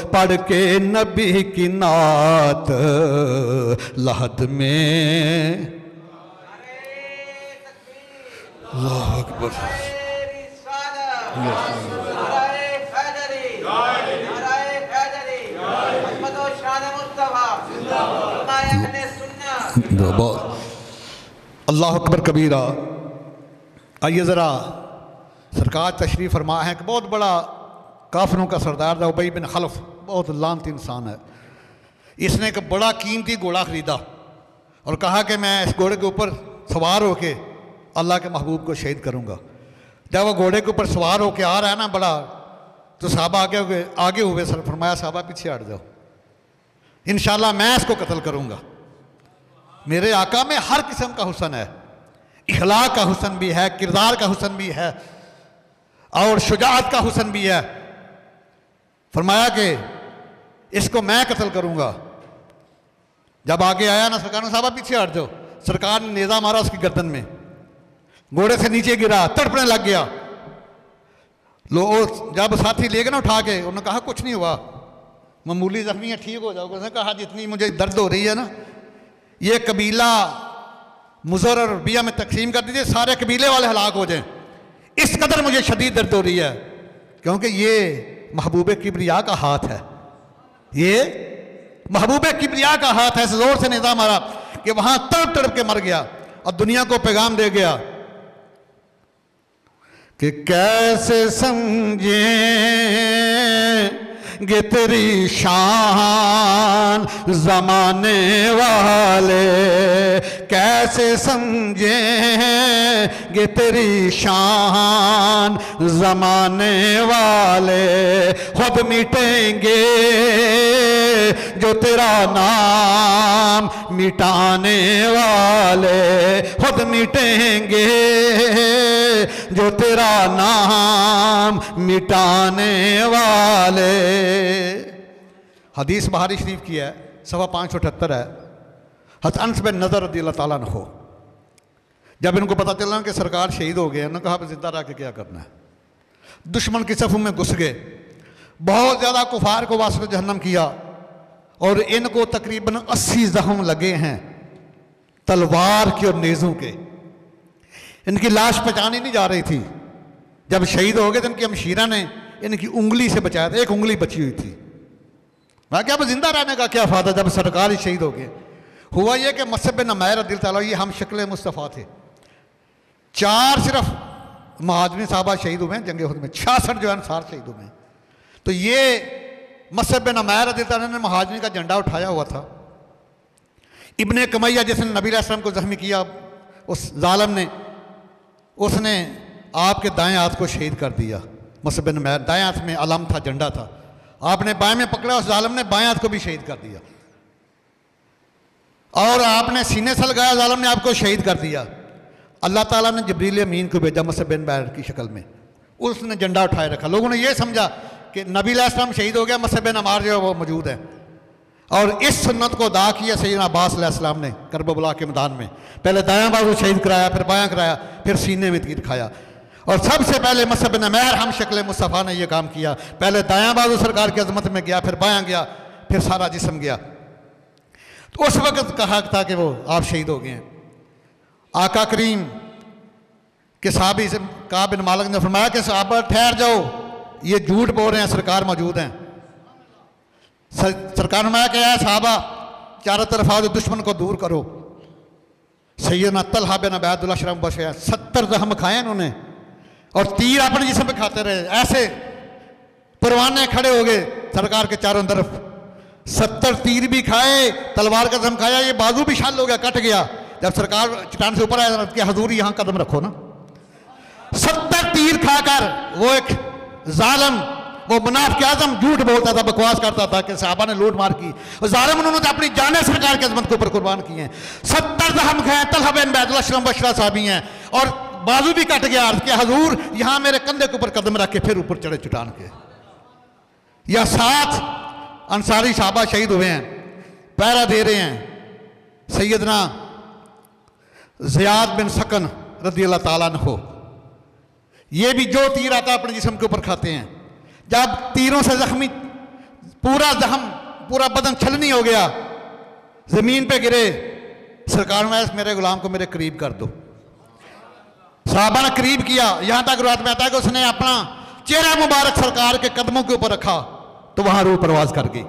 पढ़ के नबी की नात लहद में। अल्लाह अकबर। अल्लाह अकबर कबीरा। आइए ज़रा, सरकार तशरीफ़ फरमा है कि बहुत बड़ा काफिरों का सरदार था उबई बिन खलफ, बहुत लानती इंसान है। इसने एक बड़ा कीमती घोड़ा ख़रीदा और कहा कि मैं इस घोड़े के ऊपर सवार होके अल्लाह के महबूब को शहीद करूँगा। जब वो घोड़े के ऊपर सवार होके आ रहा है ना बड़ा, तो साहबा आगे हुए सर फरमाया साहबा पीछे हट जाओ, इंशाल्लाह मैं इसको कत्ल करूँगा। मेरे आका में हर किस्म का हुस्न है, इखलाक का हुस्न भी है, किरदार का हुस्न भी है और शुजाअत का हुस्न भी है। फरमाया कि इसको मैं कत्ल करूँगा। जब आगे आया ना सरकार ने साहबा पीछे हट जाओ, सरकार ने नेज़ा मारा उसकी गर्दन में, घोड़े से नीचे गिरा, तड़पने लग गया। लोग जब साथी ले गए ना उठा के, उन्होंने कहा कुछ नहीं हुआ, मामूली जख्मी है, ठीक हो जाओगे। उसने कहा जितनी मुझे दर्द हो रही है ना, ये कबीला मुज़र और रबिया में तकसीम कर दीजिए, सारे कबीले वाले हलाक हो जाएं, इस कदर मुझे शदीद दर्द हो रही है। क्योंकि ये महबूब किबरिया का हाथ है, ये महबूब किबरिया का हाथ है। इस जोर से निज़ाम मारा कि वहां तड़प तड़प के मर गया और दुनिया को पैगाम दे गया कि कैसे समझेंगे तेरी शान ज़माने वाले, कैसे समझेंगे तेरी शान ज़माने वाले। खुद मिटेंगे जो तेरा नाम मिटाने वाले, खुद मिटेंगे जो तेरा नाम मिटाने वाले। हदीस बुखारी शरीफ की है, सवा 578 है। हज़रत अनस बिन नज़र रज़ियल्लाहु ताला अन्हु, जब इनको पता चला कि सरकार शहीद हो गए, उन्होंने कहा जिंदा रह के क्या करना है। दुश्मन की सफ़ों में घुस गए, बहुत ज़्यादा कुफार को वास्ते जहन्नम किया और इनको तकरीबन 80 जख्म लगे हैं तलवार के और नेज़ों के। इनकी लाश पहचानी नहीं जा रही थी। जब शहीद हो गए तो इनकी हमशीरा ने इनकी उंगली से बचाया था, एक उंगली बची हुई थी। मैं क्या अब जिंदा रहने का क्या फ़ायदा जब सरकार ही शहीद हो गए। हुआ यह कि मुसअब बिन उमैर रज़ियल्लाहु ताला ये हम शक्ल मुस्तफ़ा थे। 4 सिर्फ महाजरीन साहबा शहीद हुए हैं जंग उहद में, 66 जो अंसार शहीद हुए हैं। तो ये मुसअब बिन उमैर रज़ियल्लाहु ताला ने महाजरीन का झंडा उठाया हुआ था। इब्ने कमैया जिसने नबी अलैहि सल्लम को ज़ख्मी किया, उस जालिम ने, उसने आपके दाएं हाथ को शहीद कर दिया। मुसअब बिन उमैर दाएं हाथ में अलम था, झंडा था, आपने बाएं में पकड़ा, उस जालिम ने बाएं हाथ को भी शहीद कर दिया। और आपने सीने से लगाया, जालिम ने आपको शहीद कर दिया। अल्लाह ताला ने जिब्रील अमीन को भेजा मुसअब बिन उमैर की शक्ल में, उसने झंडा उठाए रखा। लोगों ने यह समझा कि नबी अलैहि सल्लम शहीद हो गया, मुसअब बिन उमैर जो है वो मौजूद है। और इस सुन्नत को अदा किया सैयदना अब्बास अलैहिस्सलाम ने करबला के मैदान में। पहले दायां बाजू शहीद कराया, फिर बायां कराया, फिर सीने में तीर खाया। और सबसे पहले मुसअब बिन उमैर हम शक्ल मुस्तफ़ा ने यह काम किया। पहले दायां बाजू सरकार की अजमत में गया, फिर बायां गया, फिर सारा जिस्म गया। तो उस वक्त कहा था कि वो आप शहीद हो गए हैं। आका करीम के साहबी से काब बिन मालिक ने फरमाया कि साहबा ठहर जाओ, ये झूठ बोल रहे हैं, सरकार मौजूद हैं। सरकार ने फरमाया कि या साहबा चारों तरफ आओ, दुश्मन को दूर करो। सैयदना तलहा बिन उबैदुल्लाह शरम बशे 70 जख्म खाए उन्होंने और तीर अपने जिस्म पे खाते रहे। ऐसे परवाने खड़े हो गए सरकार के चारों तरफ, 70 तीर भी खाए, तलवार का जख्म खाया, ये बाजू भी शाल हो गया, कट गया। जब सरकार चट्टान से ऊपर आया कि हजूर यहाँ कदम रखो ना। 70 तीर खाकर वो एक जालिम, वो मुनाफिक आज़म झूठ बोलता था, बकवास करता था कि साहबा ने लूट मार की। जालिम उन्होंने अपनी जाने सरकार की अजमत के ऊपर कुर्बान की हैं। 70 जख्म खाए, तलहा बिन उबैदुल्लाह शरम बशरा साहबी हैं और बाजू भी कट गया। अर्ज किया हजूर यहाँ मेरे कंधे के ऊपर कदम रख के फिर ऊपर चढ़े चट्टान के। या 7 अंसारी साहबा शहीद हुए हैं, पहरा दे रहे हैं। सैयदना ज़ियाद बिन सकन रज़ी अल्लाह ताला अन्हु, ये भी जो तीर आता है अपने जिस्म के ऊपर खाते हैं। जब तीरों से जख्मी पूरा जख्म पूरा बदन छलनी हो गया, ज़मीन पे गिरे, सरकार में मेरे गुलाम को मेरे करीब कर दो। साहबा ने करीब किया, यहाँ तक रात में आता है कि उसने अपना चेहरा मुबारक सरकार के कदमों के ऊपर रखा तो वहाँ रूह परवाज कर गई।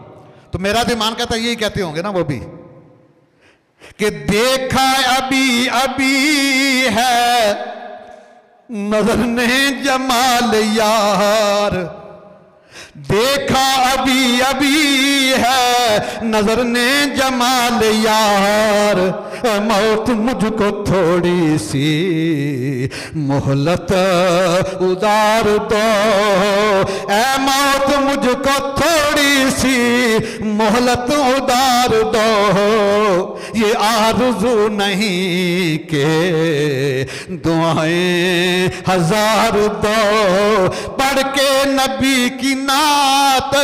तो मेरा दिमाग कहता यही कहते होंगे ना वो भी कि देखा अभी अभी है नजर ने जमाल यार, देखा अभी अभी है नजर ने जमाल यार, मौत मुझको थोड़ी सी मोहलत उधार दो, ए मौत मुझको थोड़ी सी मोहलत उधार दो, ये आरज़ू नहीं के दुआएं हजार दो, पढ़ के नबी की नात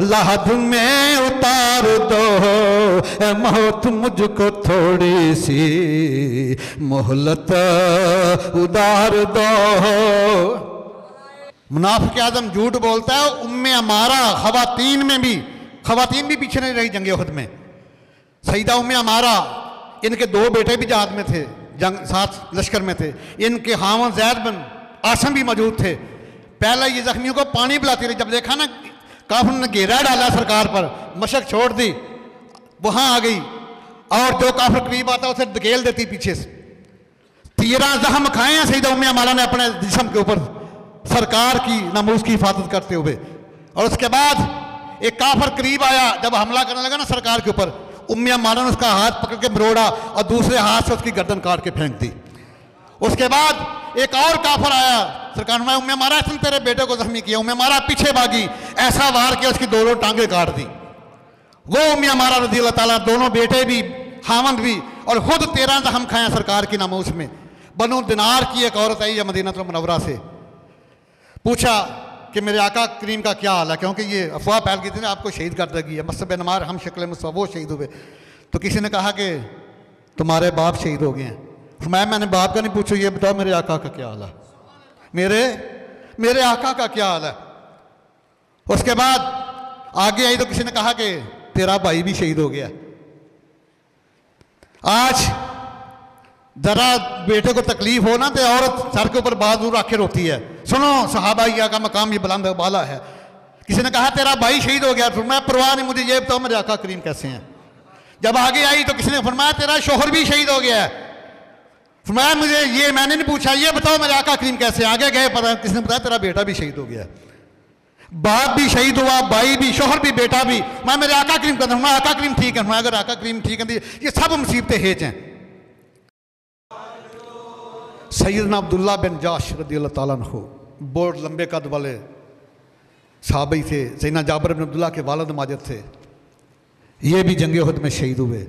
लाद में उतार दो, ए मौत मुझको थोड़ी सी मोहलत उधार दो। मुनाफिक आज़म झूठ बोलता है। उम्मे अमारा खवातीन भी पीछे नहीं रही जंग उहद में। सईदा उम्मे अमारा, इनके दो बेटे भी जहाद में थे, जंग साथ लश्कर में थे। इनके हावन ज़ैद बिन आसम भी मौजूद थे। पहले ये जख्मियों को पानी पिलाती रही, जब देखा ना काफिर ने घेरा डाला सरकार पर, मशक छोड़ दी, वहां आ गई और जो काफिर करीब आता उसे धकेल देती पीछे से। 13 जख्म खाए हैं सईदा उम्मे अमारा ने अपने जिस्म के ऊपर सरकार की नमूज की हिफाजत करते हुए। और उसके बाद एक काफिर करीब आया, जब हमला करने लगा ना सरकार के ऊपर, उम्मे अमारा ने उसका हाथ पकड़ के मरोड़ा और दूसरे हाथ से उसकी गर्दन काट के फेंक दी। उसके बाद एक और काफिर आया, सरकार ने उम्मे अमारा इसने तेरे बेटे को जख्मी किया। उम्मे अमारा पीछे भागी, ऐसा वार किया उसकी दोनों टांगे काट दी। वो उम्मे अमारा रज़ी अल्लाह ताला, दोनों बेटे भी हामंद भी, और खुद 13 जख्म खाए सरकार की नमूज में। बनु दिनार की एक औरत आई है मदीनतुल मुनव्वरा से, पूछा कि मेरे आका करीम का क्या हाल है, क्योंकि ये अफवाह फैल गई थी ना आपको शहीद कर देगी है, मसब नमार हम शक्ल मुस्तफ़ा वो शहीद हुए। तो किसी ने कहा कि तुम्हारे बाप शहीद हो गए हैं। मैंने बाप का नहीं पूछा, ये बताओ मेरे आका का क्या हाल है, मेरे आका का क्या हाल है। उसके बाद आगे आई तो किसी ने कहा कि तेरा भाई भी शहीद हो गया। आज जरा बेटे को तकलीफ हो ना तो औरत सर के ऊपर बाजू रखे रोती है, सुनो सहाबा का मकाम ये बुलंद बाला है। किसी ने कहा तेरा भाई शहीद हो गया, मैं परवाह नहीं, मुझे ये बताओ मेरे आका करीम कैसे हैं। जब आगे आई तो किसी ने फरमाया तेरा शोहर भी शहीद हो गया है। फरमाया मुझे ये मैंने नहीं पूछा, ये बताओ मेरे आका करीम कैसे। आगे गए पता किसने बताया तेरा बेटा भी शहीद हो गया, बाप भी शहीद हुआ, भाई भी, शोहर भी, बेटा भी। मैं मेरे आका करीम कहता हूँ, आका करीम ठीक है। मैं अगर आका करीम ठीक है, ये सब मुसीबतें हेज हैं। सैयदना अब्दुल्ला बिन जाश रज़ी अल्लाह ताला अन्हु बहुत लंबे कद वाले सहाबी थे। सैयदना जाबिर बिन अब्दुल्ला के वालिद माजिद थे, ये भी जंग उहद में शहीद हुए।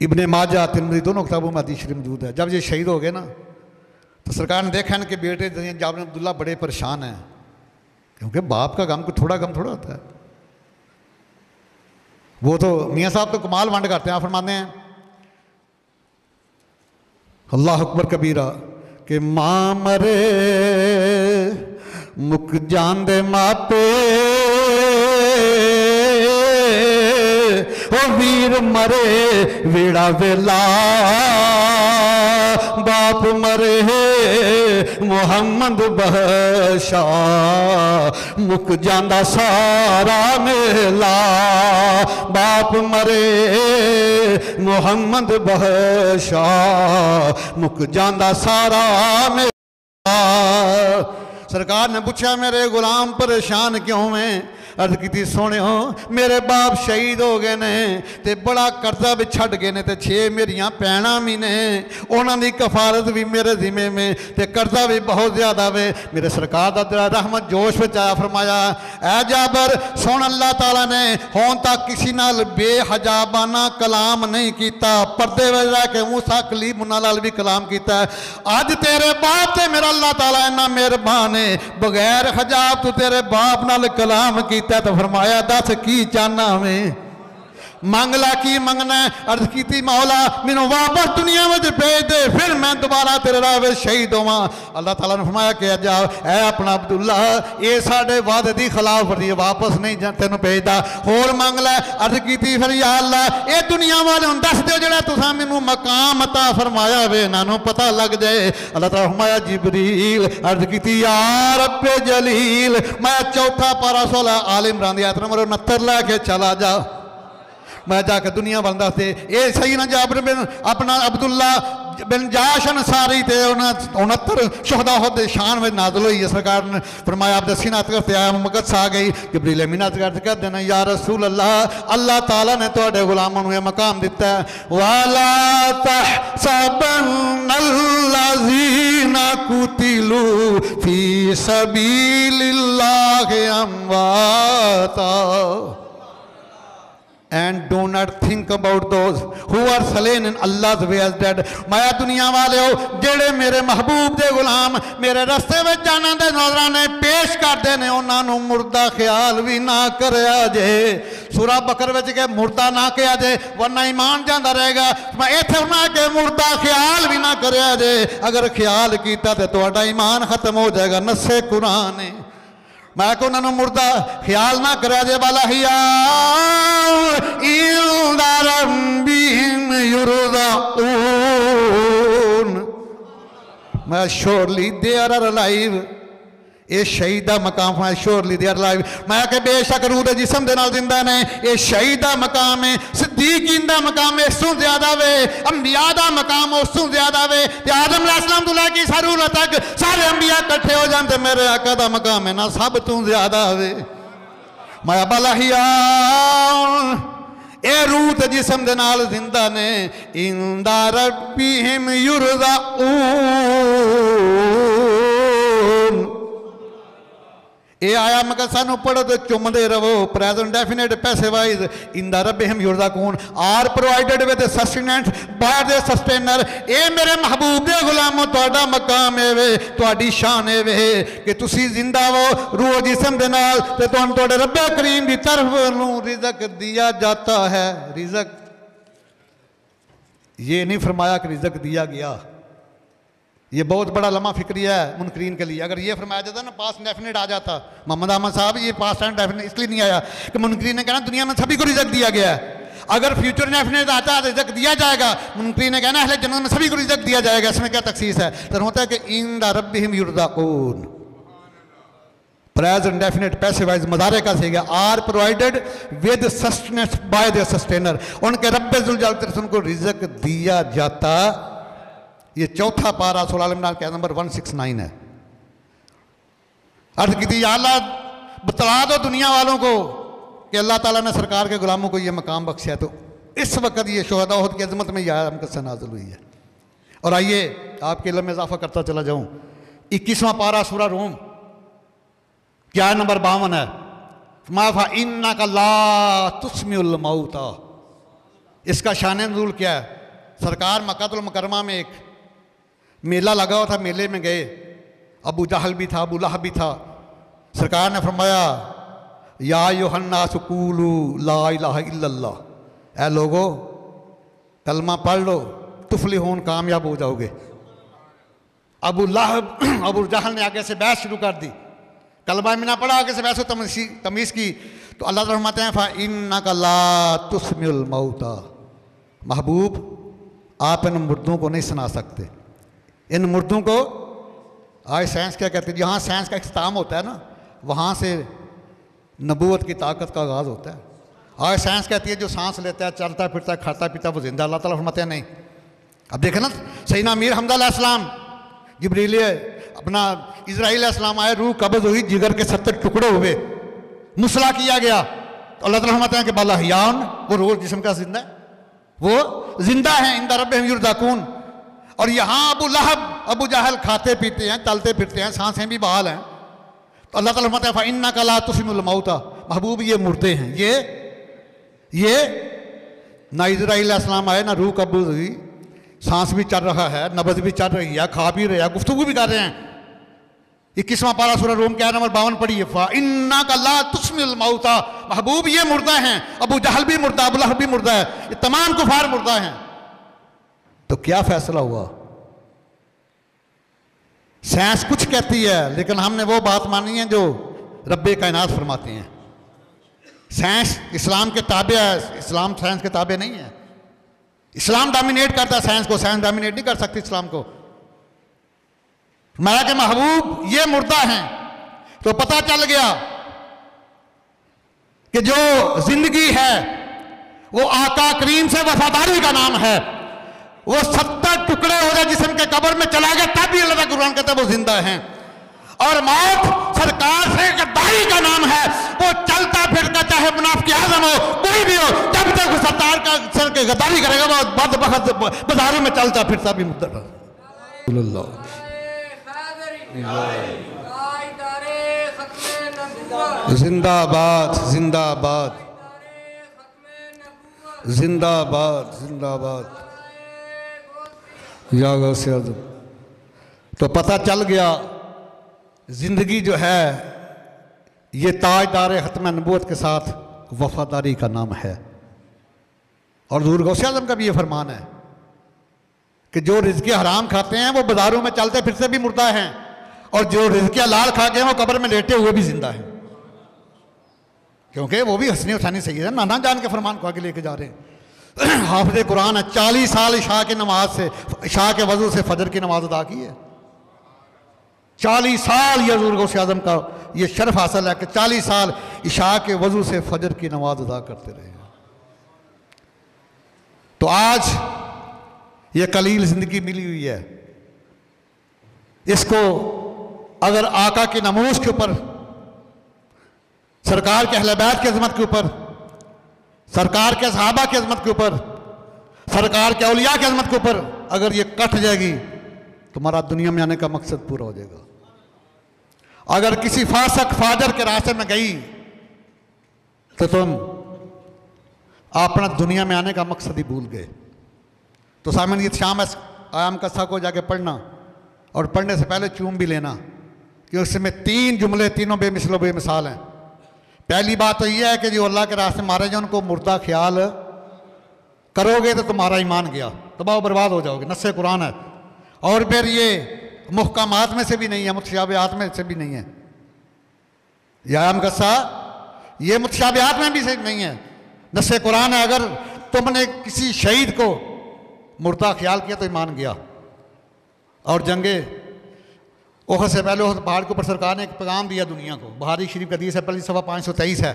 इब्ने माजा तिरमिज़ी दोनों किताबों में हदीस शरीफ मौजूद है। जब ये शहीद हो गए ना तो सरकार ने देखा इनके बेटे जाबिर बिन अब्दुल्ला बड़े परेशान हैं, क्योंकि बाप का गम को थोड़ा गम थोड़ा होता है। वो तो मियाँ साहब तो कमाल वंड करते हैं, आप फरमाते हैं अल्लाह अकबर कबीरा कि मां मरे मुक जांदे मापे, ओ वीर मरे वेड़ा वेला, बाप मरे मोहम्मद बहशा, मुक जांदा सारा मेला, बाप मरे मोहम्मद बहशा, मुक जांदा सारा मेला। सरकार ने पूछा मेरे गुलाम परेशान क्यों हैं। अर्ज की सोने हो मेरे बाप शहीद हो गए ने ते बड़ा कर्जा भी छड़ गए ने ते 6 मेरिया भैणां भी ने, उन्होंने कफारत भी मेरे जिम्मे में ते कर्जा भी बहुत ज़्यादा वे। मेरे सरकार का दिल रहमत जोश में आया, फरमाया ऐ जाबर सुन, अल्लाह ताला ने हों तक किसी नाल बेहजाबाना कलाम नहीं किया, पर्दे में रह के मूसा कलीम नाल भी कलाम किया। अज तेरे बाप ते मेरा अल्लाह ताला इन्ना मेहरबान है, बगैर हजाब तू तेरे बाप नाल कलाम किया। तो फरमाया दस की चाहना में, मंगला की मंगना है। अर्ज की मौला मैनू वापस दुनिया में भेज दे, फिर मैं दोबारा तेरे राह में शहीद होवां। अल्लाह ताला ने फरमाया कि जा ऐ अपना अब्दुल्ला, ये साढ़े वादे की खिलाफ वर्जी, वापस नहीं तेन भेजदा, होर मंग लै। अर्ज की फिर या अल्लाह ये दुनिया वाले दस दो जो तुसा मैनू मकाम अता फरमाया वे, इन्हों पता लग जाए। अल्लाह ताला फरमाया जिबरील, अर्ज की या रब्बे जलील, मैं चौथा पारा 16 आल इमरान दी आयत नंबर 69 लैके चला जा। मैं जाके दुनिया बंदा से ये सही ना जाबर बिन अपना अब्दुल्ला बिन जाश अंसारी थे 69 शहदा होते शान में नाजल हुई है। सरकार ने फरमाया आप दसी नात करते आया मकद आ गई। जबरील अमीन कर देना या रसूल अल्लाह, अल्लाह ताला ने तुहाडे गुलामां नूं मकाम दिता है। वाला तहसबन्नल्लज़ीना कुतिलू फी सबीलिल्लाहि अमवाता and do not think about those who are slain in Allah's way as dead। माया दुनिया वाले हो जेड़े मेरे महबूब दे गुलाम मेरे रस्ते में जाना दे नजराने पेश करते हैं, उन्होंने मुर्दा ख्याल भी ना करया जे। सूरा बकर विच के मुर्दा ना कहा जे वरना ईमान जाता रहेगा। मैं इत्थे उन्हें के मुर्दा ख्याल भी ना करया जे, अगर ख्याल किया तो तुहाडा ईमान खत्म हो जाएगा। नस्से कुरान है। मैं को उन्होंने मुर्दा ख्याल ना करा जे वाला हिया मैं श्योरली दे आर अलाइव, ये शहीद का मकाम है। श्योरली दे आर अलाइव, मैं के बेशक रूह दे जिस्म दे नाल जिंदा ने। ये शहीद का मकाम है, सिद्दीकीन का मकाम है, इसों ज्यादा वे, अंबिया का मकाम उसों ज्यादा वे। आदम अलैहिस्सलाम तो लैके सारूल तक सारे अंबिया इकट्ठे हो जाते, मेरे आका का मकाम है ना सब तू ज्यादा वे। मैं बलहिया ए रूह ते जिस्म दे नाल जिंदा ने। इंदा रब्बिहिम युरज़ाऊन, ये आया मगर सानू पढ़ो तो चुमदे रहो। प्रेजेंट डेफिनेट पैसे वाइज इंदा रब्बिहिम युरज़ाकून are provided with sustenance by the sustainer. ये मेरे महबूब दे गुलामों तुहाडा मकाम है वे, तुहाडी शान है वे कि तुसी जिंदा हो रूह जिस्म दे नाल ते तुहानू तुहाडे रब्बे करीम दी तरफ नूं रिज़्क दिया जाता है। रिज़्क ये नहीं फरमाया कि रिज़्क दिया गया, ये बहुत बड़ा लम्हा फिक्रिया है मुनकरीन के लिए। अगर ये फरमाया जाता ना पास्ट डेफिनेट आ जाता मोहम्मद अहमद साहब, ये पास्ट एंड डेफिनेट इसलिए नहीं आया कि मुनकरीन ने कहना दुनिया में सभी को रिज़्क दिया गया है। अगर फ्यूचर डेफिनेट आता है रिज़्क दिया जाएगा, मुनकरीन ने कहना अहले जन्नत में सभी को रिज़्क दिया जाएगा, इसमें क्या तखसीस है। तो होता है कि इंदा रब्बिहिम युरज़ाकून, प्रेजेंट डेफिनेट पैसे वाइज मदारे का से गया are provided with sustenance by the sustainer, उनके रब्बे जुल जलाल उनको रिज़्क दिया जाता। ये चौथा पारा सूरह अल इमरान के नंबर 169 है। अर्ज की थी अल्लाह बतला दो दुनिया वालों को कि अल्लाह ताला ने सरकार के गुलामों को ये मकाम बख्शा। तो इस वक्त ये शुहदा उहद की अजमत में यह आमकद नाज़िल हुई है। और आइए आपके इल्म में इजाफा करता चला जाऊँ। 21वां पारा सूरह रूम क्या नंबर 52 है। माफा इन्ना का ला तुस्मिउल मौता, इसका शान नुज़ूल क्या है। सरकार मक्कातुल मुकर्रमा में एक मेला लगा हुआ था, मेले में गए, अबू जहल भी था, अबू लहब भी था। सरकार ने फरमाया या अय्युहन्नास क़ूलू ला इलाहा इल्लल्लाह, ऐ लोगो कलमा पढ़ लो तुफलिहून, कामयाब हो जाओगे। अबू लहब अबू जहल ने आगे से बहस शुरू कर दी, कलमा में ना पढ़ा, आगे से बहस तमीज़ की। तो अल्लाह फरमाते हैं फ़ा इन्नका ला तुस्मिउल मौता, महबूब आप इन मुर्दों को नहीं सुना सकते। इन मुर्दों को आज साइंस क्या कहते हैं, जहाँ साइंस का इख्तिताम होता है ना वहाँ से नबूवत की ताकत का आगाज़ होता है। आज साइंस कहती है जो सांस लेता है, चलता फिरता है, खाता पीता वो जिंदा। अल्लाह ताला फरमाते हैं नहीं। अब देखें ना सैयदना मीर हमज़ा अलैहिस्सलाम जिब्रील अपना इज़राइल अलैहिस्सलाम आए, रूह कब्ज़ हुई, जिगर के 70 टुकड़े हुए, मुसला किया गया। तो अल्लाह ताला फरमाते हैं कि बला हियान, वो रूह जिस्म का जिंदा है, वो जिंदा है। इंदा रब्बिहिम युरज़ाकून। और यहाँ अबू लहब अबू जहल खाते पीते हैं, चलते फिरते हैं, सांसें भी बहाल हैं। तो अल्लाह ताला फरमाता है फ़ा इन्नका ला तुस्मिउल मौता, महबूब ये मुर्दे हैं, ये ना इज़राइल अलैहिस्सलाम आए, ना रूह कब्ज़ हुई, सांस भी चल रहा है, नब्ज़ भी चल रही है, खा भी रहे हैं, गुफ्तगू भी कर रहे हैं, 21वां पारा सूरह रूम के आयत नंबर 52 पढ़िए, इन्ना का ला तुस्मिल मौता, महबूब ये मुर्दा हैं, अबू जहल भी मुर्दा, अबू लहब भी मुर्दा है, ये तमाम कुफार मुर्दा हैं। तो क्या फैसला हुआ? साइंस कुछ कहती है, लेकिन हमने वो बात मानी है जो रब्बे कायनात फरमाते हैं। साइंस इस्लाम के ताबे है, इस्लाम साइंस के ताबे नहीं है। इस्लाम डोमिनेट करता है साइंस को, साइंस डोमिनेट नहीं कर सकती इस्लाम को। फरमाया कि महबूब ये मुर्दा हैं। तो पता चल गया कि जो जिंदगी है वो आका करीम से वफादारी का नाम है। वो 70 टुकड़े हो जाए जिस्म के कब्र में चला गया तब भी अल्लाह का कुरान कहता है वो जिंदा हैं। और मौत सरकार से गद्दारी का नाम है। वो चलता फिरता चाहे मुनाफिक आज़म हो, कोई भी हो, जब तक वो सरकार का सर के गद्दारी करेगा वो बदबख्त बाजारों में चलता फिरता भी मुद्दा। जिंदाबाद जिंदाबाद जिंदाबाद जिंदाबाद या गौसे आज़म। तो पता चल गया जिंदगी जो है ये ताजदार खत्म नबूवत के साथ वफादारी का नाम है। और हुज़ूर गौसे आज़म का भी ये फरमान है कि जो रिज़्क़ हराम खाते हैं वो बाजारों में चलते फिरते भी मुर्दा हैं, और जो रिज़्क़ हलाल खा के वो कब्र में लेटे हुए भी जिंदा हैं। क्योंकि वो भी हंसनी उठानी सही है, नाना जान के फरमान को आगे लेके जा रहे हैं। हाफिज़ कुरान है, 40 साल इशा की नमाज से, इशा के वजू से फजर की नमाज अदा की है। 40 साल ये हुज़ूर गौसे आज़म का ये शर्फ हासिल है कि 40 साल इशा के वजू से फजर की नमाज अदा करते रहे। तो आज ये कलील जिंदगी मिली हुई है, इसको अगर आका की नमूज के ऊपर, सरकार के अहले बैत की अज़मत के ऊपर, सरकार के सहाबा की अज़मत के ऊपर, सरकार के औलिया की अज़मत के ऊपर अगर ये कट जाएगी तो हमारा दुनिया में आने का मकसद पूरा हो जाएगा। अगर किसी फासक फाजर के रास्ते में गई तो तुम अपना दुनिया में आने का मकसद ही भूल गए। तो सामन ये शाम आयाम कस्सा को जाके पढ़ना, और पढ़ने से पहले चूम भी लेना कि उसमें 3 जुमले तीनों बेमिसल बेमिसाल हैं। पहली बात तो यह है कि जो अल्लाह के रास्ते मारे जाए उनको मुर्दा ख्याल करोगे तो तुम्हारा ईमान गया, तबाह बर्बाद हो जाओगे, नस्से कुरान है। और फिर ये मुहकामात में से भी नहीं है, मुतशाबिहात में से भी नहीं है। याम कस्सा ये मुतशाबिहात में भी से नहीं है, नस्से कुरान है। अगर तुमने किसी शहीद को मुर्दा ख्याल किया तो ईमान गया। और जंगे ओहद से पहले उस पहाड़ के ऊपर सरकार ने एक पैगाम दिया दुनिया को। बुखारी शरीफ का हदीस है, पहली सफ़ा 523 है।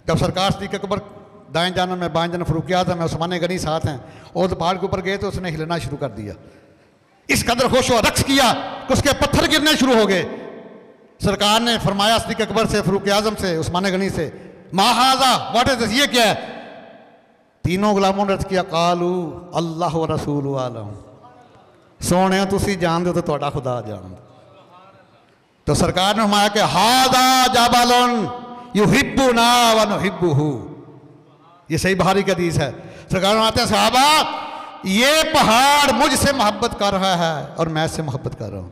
जब सरकार सिद्दीक़ अकबर दाएं जानब में, बाएं जानब फ़ारूक आज़म है, उस्मान गनी साथ हैं, और पहाड़ के ऊपर गए तो उसने हिलना शुरू कर दिया। इस कदर खुश व रक्स किया कि उसके पत्थर गिरने शुरू हो गए। सरकार ने फरमाया सिद्दीक़ अकबर से, फ़ारूक आज़म से, उस्मान गनी से, माहाजा व्हाट इज दिस, ये क्या है? तीनों गुलामों ने अर्ज़ किया, कालू अल्लाह व रसूलु आलम, सोने तुसी जान दो तो तुहाडा खुदा जान। तो सरकार ने फरमाया कि हादा जाबालन युहिब्बुना व नुहिब्बुहु, ये सही बुखारी का हदीस है। सरकार फरमाते हैं, सहाबा ये पहाड़ मुझसे मोहब्बत कर रहा है और मैं इससे मोहब्बत कर रहा हूं।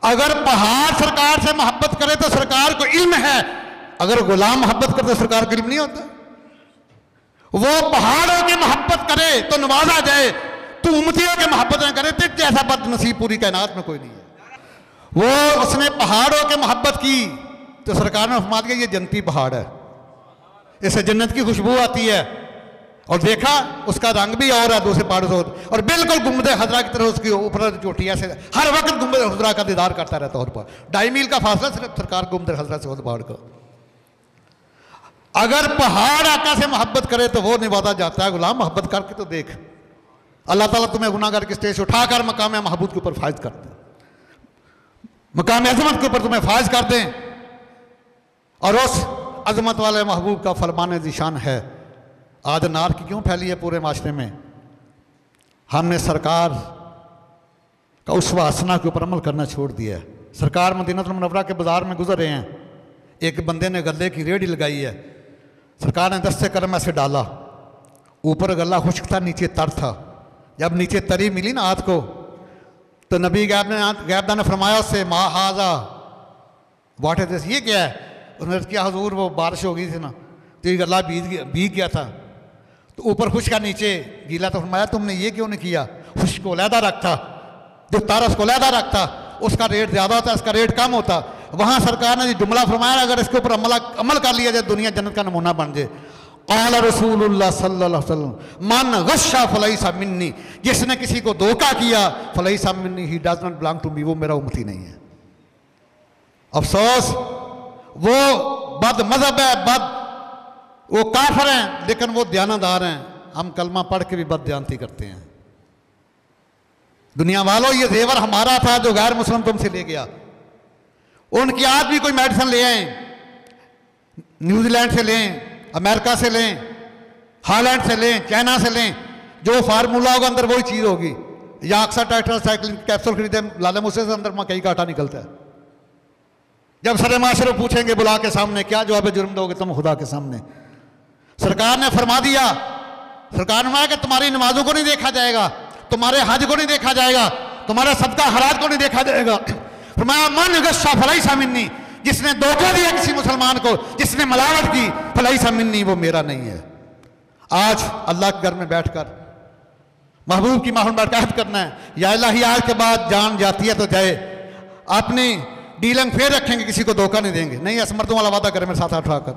अगर पहाड़ सरकार से मोहब्बत करे तो सरकार को इल्म है, अगर गुलाम मोहब्बत करे तो सरकार को इल्म नहीं होता। वो पहाड़ों की मोहब्बत करे तो नवाजा जाए, तो उम्मतियों की मोहब्बत न करे तो जैसा बदनसीब पूरी कायनात में कोई नहीं है। वो उसने पहाड़ों की मोहब्बत की तो सरकार ने फरमा दिया ये जन्नती पहाड़ है, इससे जन्नत की खुशबू आती है। और देखा उसका रंग भी और है दूसरे पहाड़ों से, और बिल्कुल गुम्बद हजरा की तरह उसकी ऊपर चोटियां से हर वक्त गुम्बद हजरा का दीदार करता रहता है। और पर 2.5 मील का फासला सिर्फ सरकार गुम्बद हजरा से उस पहाड़ का। अगर पहाड़ आका से मोहब्बत करे तो वो निवाजा जाता है। गुलाम मोहब्बत करके तो देख, अल्लाह ताला तुम्हें गुनाहगार की स्टेज उठाकर मकाम महबूब के ऊपर फायज कर दे, मकाम अजमत के ऊपर तुम्हें फायज कर दें। और उस अजमत वाले महबूब का फरमान ज़िशान है। आज नार की क्यों फैली है पूरे माशरे में? हमने सरकार का उस वासना के ऊपर अमल करना छोड़ दिया है। सरकार मदीनतुल मुनव्वरा के बाज़ार में गुजर रहे हैं, एक बंदे ने गले की रेहड़ी लगाई है। सरकार ने दस्ते करम ऐसे डाला, ऊपर गला खुश्क था, नीचे तर था। जब नीचे तरी मिली ना हाथ को तो नबी गैबदान ने फरमाया उससे, मा हाजा, वाट इज दिस, ये क्या है? उसने किया, हजूर वो बारिश हो गई थी ना, तो ये गला भीग गया था, तो ऊपर खुश्क का नीचे गीला। तो फरमाया तुमने ये क्यों नहीं किया? खुश्क को लहदा रखता, जो तारा उसको लहदा रखता, उसका रेट ज़्यादा होता, इसका रेट कम होता। वहाँ सरकार ने जुमला फरमाया, अगर इसके ऊपर अमल कर लिया जाए, दुनिया जन्नत का नमूना बन जाए। क़ाल रसूलुल्लाह सल्लल्लाहु अलैहि वसल्लम, मन गश्शा फलैसा मिन्नी, जिसने किसी को धोखा किया, फलैसा मिन्नी, he does not belong to me, वो मेरा उम्मती नहीं है। अफसोस, वो बद मजहब है, वो काफिर हैं, लेकिन वो दयानतदार हैं। हम कलमा पढ़ के भी बददयानती करते हैं। दुनिया वालों, ये जेवर हमारा था जो गैर मुस्लिम तुमसे ले गया। उनकी आज भी कोई मेडिसिन ले आए, न्यूजीलैंड से लें, अमेरिका से लें, हॉलैंड से लें, चाइना से लें, जो फार्मूला होगा अंदर वही चीज़ होगी। या अक्सर टेट्रासाइक्लिन कैप्सूल खरीदे, लाले मुझसे से अंदर मकई का आटा निकलता है। जब सरे माशरे पूछेंगे बुला के सामने, क्या जवाब जुर्म दोगे तुम खुदा के सामने? सरकार ने फरमा दिया, सरकार ने फरमाया कि तुम्हारी नमाजों को नहीं देखा जाएगा, तुम्हारे हज को नहीं देखा जाएगा, तुम्हारे सदका हराज को नहीं देखा जाएगा। फरमाया मन गश्शा फलैसा मिन्नी, जिसने धोखा दिया किसी मुसलमान को, जिसने मिलावट की, फलैसा मिन्नी, वो मेरा नहीं है। आज अल्लाह के घर में बैठकर महबूब की माहौल में बैठकर करना है, या इलाही आज के बाद जान जाती है तो जाए, अपनी डीलिंग फेर रखेंगे, किसी को धोखा नहीं देंगे। नहीं, असमर्दों वाला वादा करें मेरे साथ उठाकर,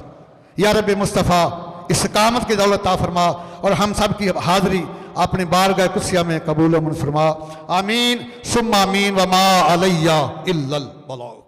या रब्बे मुस्तफ़ा इस्तिकामत की दौलत ता फरमा, और हम सब की हाज़री अपनी बारगाह कुर्सिया में कबूल फरमा। आमीन सुम्मा आमीन, वमा अलैया इल्लल बलाग।